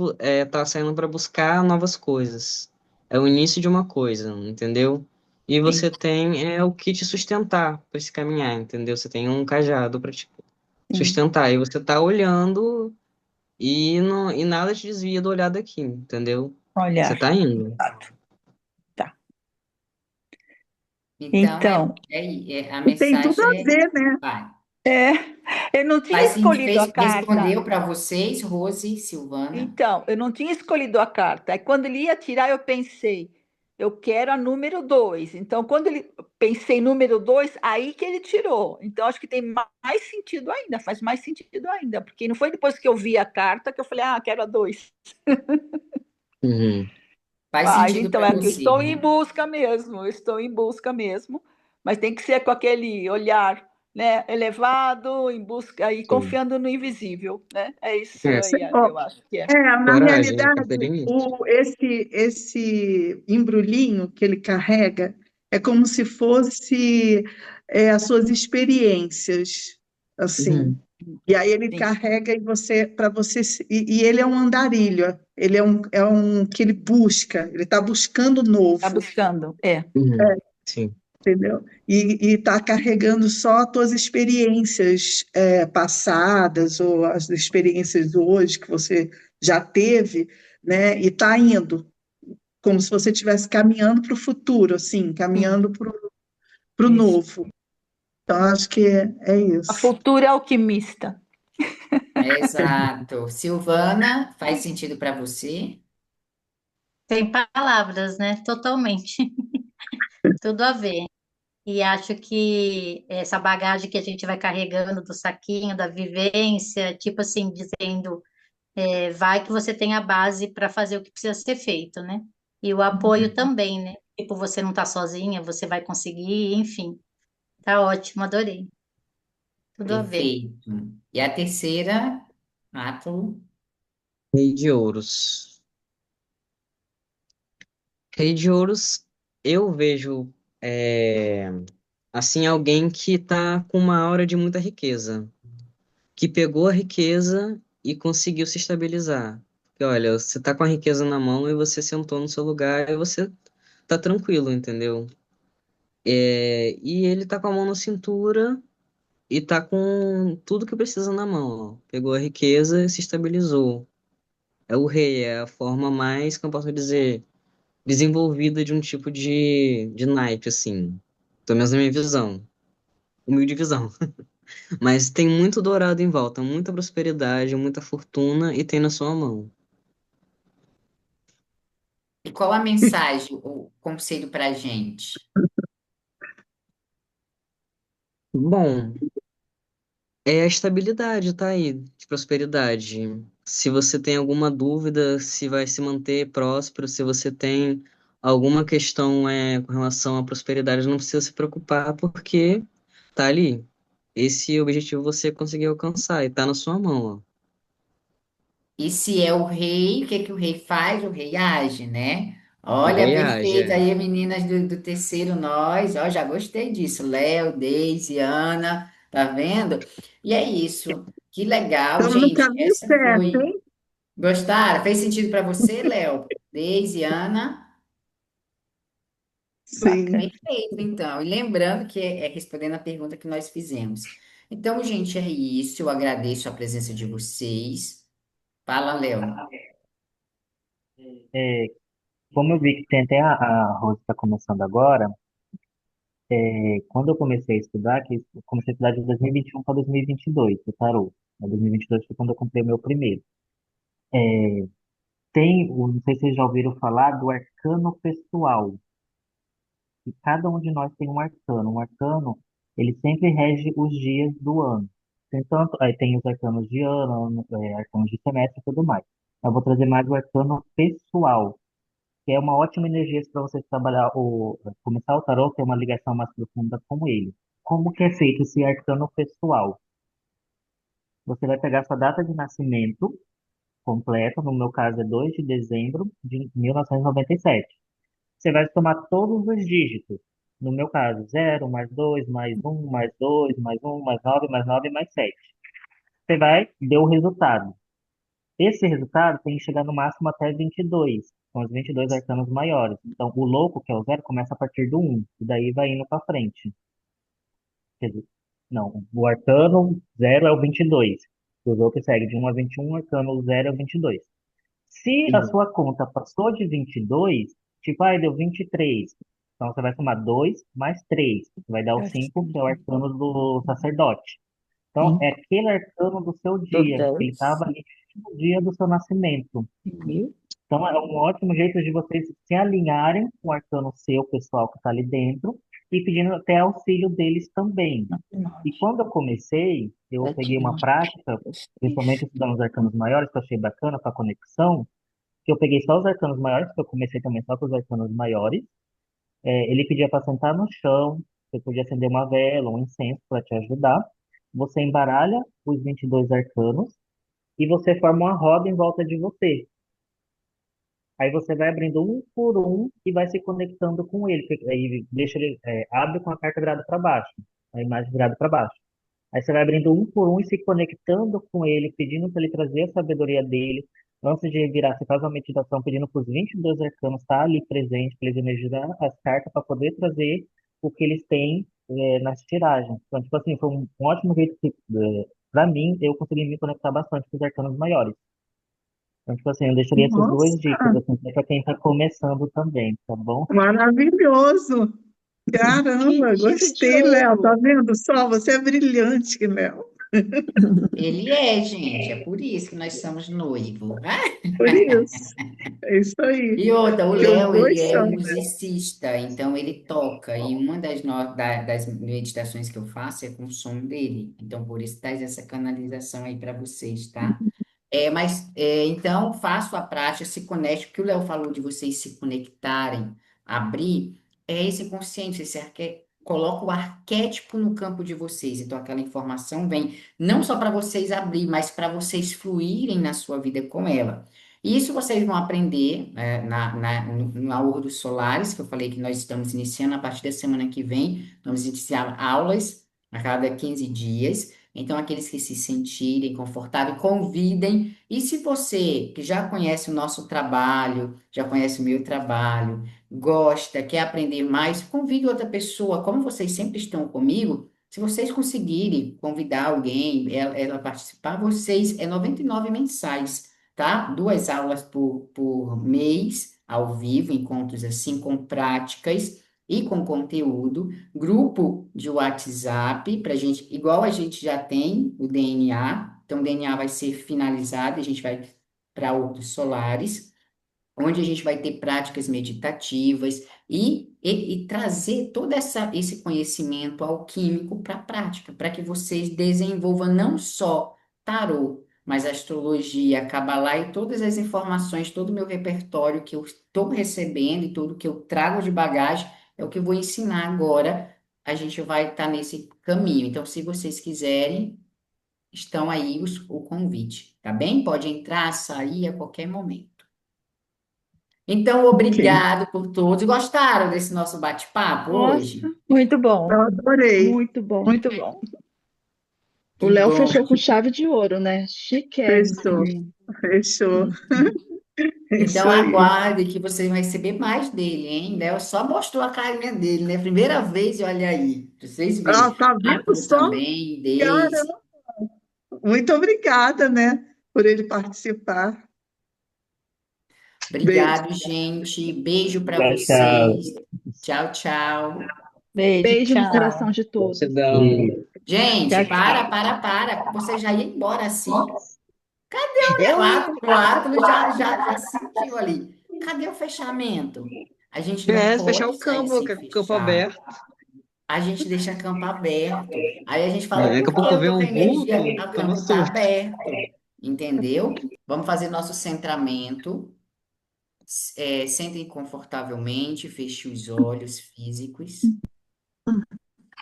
tá saindo para buscar novas coisas. É o início de uma coisa, entendeu? E sim, você tem o que te sustentar para esse caminhar, entendeu? Você tem um cajado para te sim. sustentar. E você tá olhando e, não, e nada te desvia do olhar daqui, entendeu? Você Olhar. tá indo. Tá. Então, Então, a E tem tudo a mensagem é, ver, né? vai. é, eu não tinha escolhido a carta. Respondeu para vocês, Rose e Silvana? Então, eu não tinha escolhido a carta. Aí, quando ele ia tirar, eu pensei, eu quero a número 2. Então, quando ele pensei número 2, aí que ele tirou. Então, acho que tem mais sentido ainda, faz mais sentido ainda, porque não foi depois que eu vi a carta que eu falei, ah, quero a 2. Uhum. Faz Mas sentido então para é que eu você, estou em né? busca mesmo, eu estou em busca mesmo, mas tem que ser com aquele olhar, né, elevado, em busca e Sim. confiando no invisível, né? É isso É, aí, Ó, eu acho que é. na coragem, realidade, carteirinha nisso. esse embrulhinho que ele carrega é como se fosse as suas experiências, assim. Uhum. E aí ele Sim, carrega e para você e ele é um andarilho, ele é um que ele busca, ele está buscando está novo, buscando, é. Uhum. Sim. entendeu? E está carregando só as tuas experiências passadas ou as experiências de hoje que você já teve, né? E está indo, como se você estivesse caminhando para o futuro, assim, Sim, caminhando para o isso. novo. Então, acho que é A isso. futura alquimista. Exato. Silvana, faz sentido para você? Sem palavras, né? Totalmente. Tudo a ver. E acho que essa bagagem que a gente vai carregando do saquinho, da vivência, tipo assim, dizendo, vai que você tem a base para fazer o que precisa ser feito, né? E o apoio também, né? Tipo, você não tá sozinha, você vai conseguir, enfim. Tá ótimo, adorei. Tudo a ver. Perfeito. E a terceira, Átalo. Rei de Ouros. Rei de Ouros, eu vejo, é, assim, alguém que tá com uma aura de muita riqueza, que pegou a riqueza e conseguiu se estabilizar. Porque, olha, você tá com a riqueza na mão e você sentou no seu lugar e você tá tranquilo, entendeu? E ele tá com a mão na cintura e tá com tudo que precisa na mão, ó. Pegou a riqueza e se estabilizou. É o rei, é a forma mais, que eu posso dizer, desenvolvida de um tipo de naipe, assim. Pelo menos na minha visão. Humilde visão. Mas tem muito dourado em volta, muita prosperidade, muita fortuna e tem na sua mão. E qual a mensagem, o conselho para a gente? Bom, é a estabilidade, tá aí, de prosperidade. Se você tem alguma dúvida se vai se manter próspero, se você tem alguma questão com relação à prosperidade, não precisa se preocupar, porque tá ali. Esse objetivo você conseguiu alcançar e tá na sua mão, ó. E se é o rei, o que que o rei faz? O rei age, né? O Olha, rei age, perfeito aí, meninas do terceiro nós. Ó, já gostei disso. Léo, Deise, Ana. Tá vendo? E é isso. Que legal, Então, no gente. caminho Essa certo, foi. hein? Gostaram? Fez sentido para você, Léo? Deise, Ana? Sim. Perfeito, então. E lembrando que é respondendo a pergunta que nós fizemos. Então, gente, é isso. Eu agradeço a presença de vocês. Fala, Léo. É, como eu vi que tem até a Rose está começando agora, quando eu comecei a estudar, que eu comecei a estudar de 2021 para 2022, o tarô. Em 2022 foi quando eu comprei o meu primeiro. Não sei se vocês já ouviram falar do arcano pessoal. E cada um de nós tem um arcano. Um arcano, ele sempre rege os dias do ano. Tem tanto, aí tem os arcanos de ano, arcanos de semestre e tudo mais. Eu vou trazer mais o arcano pessoal, que é uma ótima energia para você trabalhar começar o tarot, ter uma ligação mais profunda com ele. Como que é feito esse arcano pessoal? Você vai pegar sua data de nascimento completa, no meu caso é 2 de dezembro de 1997. Você vai somar todos os dígitos. No meu caso, 0, mais 2, mais um, mais 2, mais um, mais 9, mais 7. Você vai, deu o resultado. Esse resultado tem que chegar no máximo até 22. São os 22 arcanos maiores. Então, o louco, que é o 0, começa a partir do 1. E daí vai indo para frente. Quer dizer, não, o arcano 0 é o 22. Os outros seguem de 1 a 21, o arcano 0 é o 22. Se a sua conta passou de 22, tipo, deu 23. Então você vai somar 2 mais 3, que vai dar o 5, que é o arcano do sacerdote. Então, é aquele arcano do seu dia, que ele estava ali no dia do seu nascimento. Então, é um ótimo jeito de vocês se alinharem com o arcano seu, pessoal, que está ali dentro, e pedindo até auxílio deles também. E quando eu comecei, eu peguei uma prática, principalmente estudando os arcanos maiores, que eu achei bacana para a conexão, que eu peguei só os arcanos maiores, que eu comecei também só com os arcanos maiores. Ele pedia para sentar no chão, você podia acender uma vela, um incenso para te ajudar. Você embaralha os 22 arcanos e você forma uma roda em volta de você. Aí você vai abrindo um por um e vai se conectando com ele. Aí deixa ele, abre com a carta virada para baixo, a imagem virada para baixo. Aí você vai abrindo um por um e se conectando com ele, pedindo para ele trazer a sabedoria dele. Antes de virar, você faz uma meditação pedindo para os 22 arcanos estar ali presente, para eles energizar as cartas para poder trazer o que eles têm nas tiragens. Então, tipo assim, foi um ótimo jeito que, para mim, eu consegui me conectar bastante com os arcanos maiores. Então, tipo assim, eu deixaria essas duas Nossa, dicas, assim, para quem está começando também, tá bom? maravilhoso. Que Caramba, gostei, Léo. Tá Diogo! vendo só? Você é brilhante, Léo. Ele é, gente. É por isso que nós somos noivos. Por isso. É isso aí. E outra, o Que os Léo, ele dois é são, né? musicista, então ele toca, e uma das meditações que eu faço é com o som dele. Então, por isso traz essa canalização aí para vocês, tá? Então, faço a prática, se conecte, porque o Léo falou de vocês se conectarem, abrir, é esse inconsciente, coloca o arquétipo no campo de vocês. Então, aquela informação vem não só para vocês abrir, mas para vocês fluírem na sua vida com ela. E isso vocês vão aprender no Aura dos Solares, que eu falei que nós estamos iniciando a partir da semana que vem. Vamos iniciar aulas a cada 15 dias. Então, aqueles que se sentirem confortáveis, convidem. E se você que já conhece o nosso trabalho, já conhece o meu trabalho, gosta, quer aprender mais, convide outra pessoa. Como vocês sempre estão comigo, se vocês conseguirem convidar alguém, ela participar, vocês, é 99 mensais, tá? 2 aulas por mês, ao vivo, encontros assim, com práticas e com conteúdo, grupo de WhatsApp, para gente, igual a gente já tem o DNA, então o DNA vai ser finalizado, a gente vai para outros solares, onde a gente vai ter práticas meditativas e trazer todo esse conhecimento alquímico para a prática, para que vocês desenvolvam não só tarô, mas astrologia, Kabbalah e todas as informações, todo o meu repertório que eu estou recebendo e tudo que eu trago de bagagem é o que eu vou ensinar agora. A gente vai estar nesse caminho. Então, se vocês quiserem, estão aí o convite, tá bem? Pode entrar, sair a qualquer momento. Então, Ok. obrigado por todos. Gostaram desse nosso bate-papo Nossa, hoje? muito bom, Eu adorei. muito bom. Muito bom. O Que Léo bom. fechou com chave de ouro, né? Fechou, Chiquérrimo. fechou. É isso Então aí. aguarde que você vai receber mais dele, hein? Léo só mostrou a carinha dele, né? Primeira vez, e olha aí, pra vocês Ah, verem. tá vendo Arthur só? também, Cara, Deise. muito obrigada, né, por ele participar. Beijo. Obrigado, gente. Beijo para Tchau, tchau. vocês. Tchau, tchau. Beijo, Beijo no coração tchau. de todos. Gratidão. Gente, Tchau, tchau. para. Você já ia embora assim? Eu O ia. Átilo já sentiu ali. Cadê o fechamento? A gente não É, fechar pode o sair campo, sem que é campo fechar. aberto. A gente deixa campo aberto. Aí a gente fala, Daqui a por que pouco eu vem tô com um energia? vulto, O toma campo tá surto. aberto. Entendeu? Vamos fazer nosso centramento. Sentem confortavelmente, feche os olhos físicos,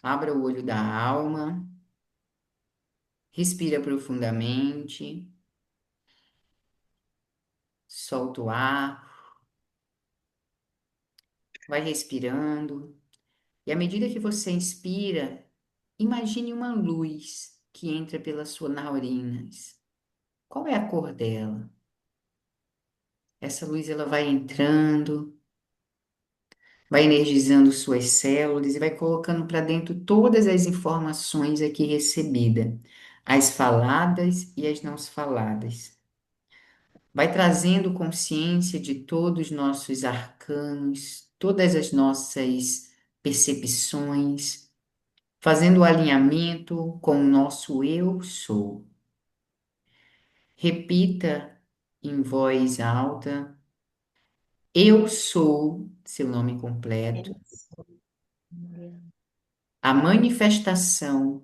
abra o olho da alma, respira profundamente, solta o ar, vai respirando, e à medida que você inspira, imagine uma luz que entra pelas suas narinas. Qual é a cor dela? Essa luz ela vai entrando, vai energizando suas células e vai colocando para dentro todas as informações aqui recebidas, as faladas e as não faladas. Vai trazendo consciência de todos os nossos arcanos, todas as nossas percepções, fazendo o alinhamento com o nosso eu sou. Repita em voz alta: eu sou, seu nome completo, a manifestação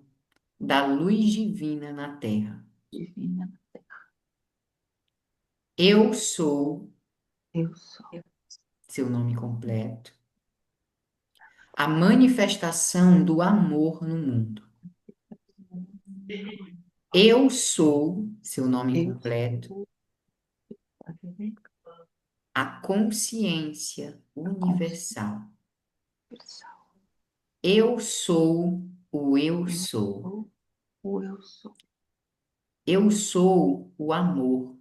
da luz divina na Terra. Divina, Eu sou, eu sou. seu nome completo, a manifestação do amor no mundo. Eu sou, seu nome Eu completo, sou a consciência a universal. universal. Eu sou o eu Eu sou. sou o eu sou. Eu sou o amor.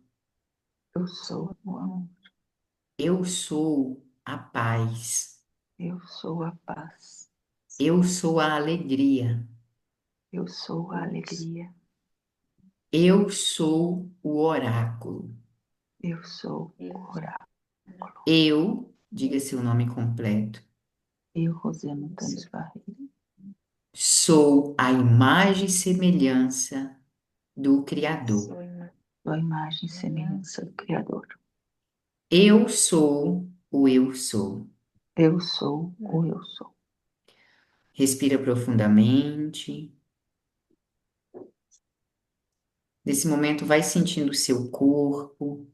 Eu sou o amor. Eu sou a paz. Eu sou a paz. Eu sou a alegria. Eu sou a alegria. Eu sou o oráculo. Eu sou o oráculo. Diga seu nome completo, Eu, Rosiana Antunes Barreira, sou a imagem e semelhança do Criador. sou a imagem e semelhança do Criador. Eu sou o eu sou. Eu sou o eu sou. Respira profundamente. Nesse momento, vai sentindo o seu corpo,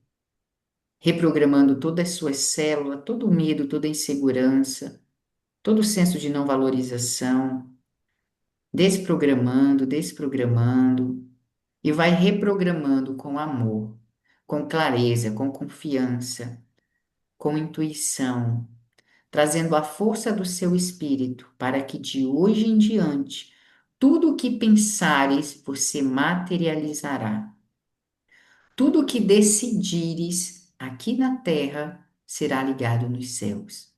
reprogramando todas as suas células, todo o medo, toda a insegurança, todo o senso de não valorização, desprogramando, e vai reprogramando com amor, com clareza, com confiança, com intuição, trazendo a força do seu espírito para que de hoje em diante tudo o que pensares você materializará. Tudo o que decidires aqui na terra será ligado nos céus.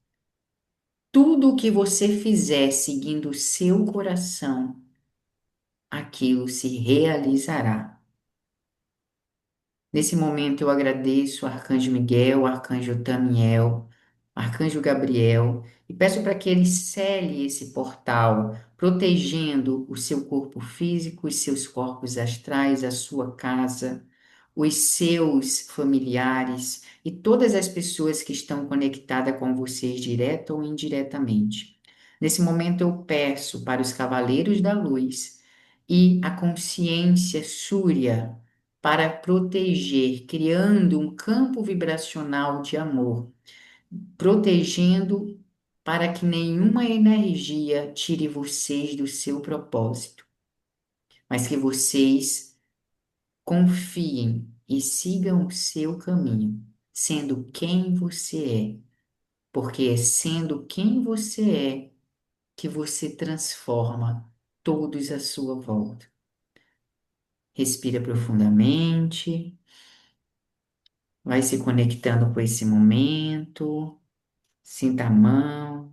Tudo o que você fizer seguindo o seu coração, aquilo se realizará. Nesse momento eu agradeço o Arcanjo Miguel, o Arcanjo Tamiel, o Arcanjo Gabriel e peço para que ele cele esse portal, protegendo o seu corpo físico, os seus corpos astrais, a sua casa, os seus familiares e todas as pessoas que estão conectadas com vocês, direta ou indiretamente. Nesse momento eu peço para os Cavaleiros da Luz e a consciência Súria para proteger, criando um campo vibracional de amor, protegendo para que nenhuma energia tire vocês do seu propósito, mas que vocês confiem e sigam o seu caminho, sendo quem você é, porque é sendo quem você é que você transforma todos à sua volta. Respira profundamente, vai se conectando com esse momento, sinta a mão,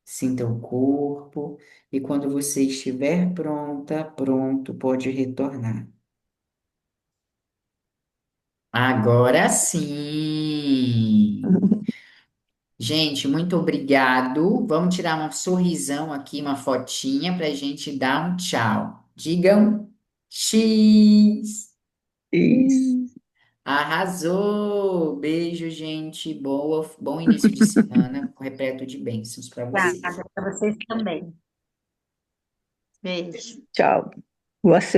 sinta o corpo, e quando você estiver pronta, pronto, pode retornar. Agora sim! Gente, muito obrigado. Vamos tirar um sorrisão aqui, uma fotinha para a gente dar um tchau. Digam X. Isso. Arrasou! Beijo, gente. Bom início de semana, repleto de bênçãos para vocês. Obrigada para vocês também. Beijo. Tchau. Boa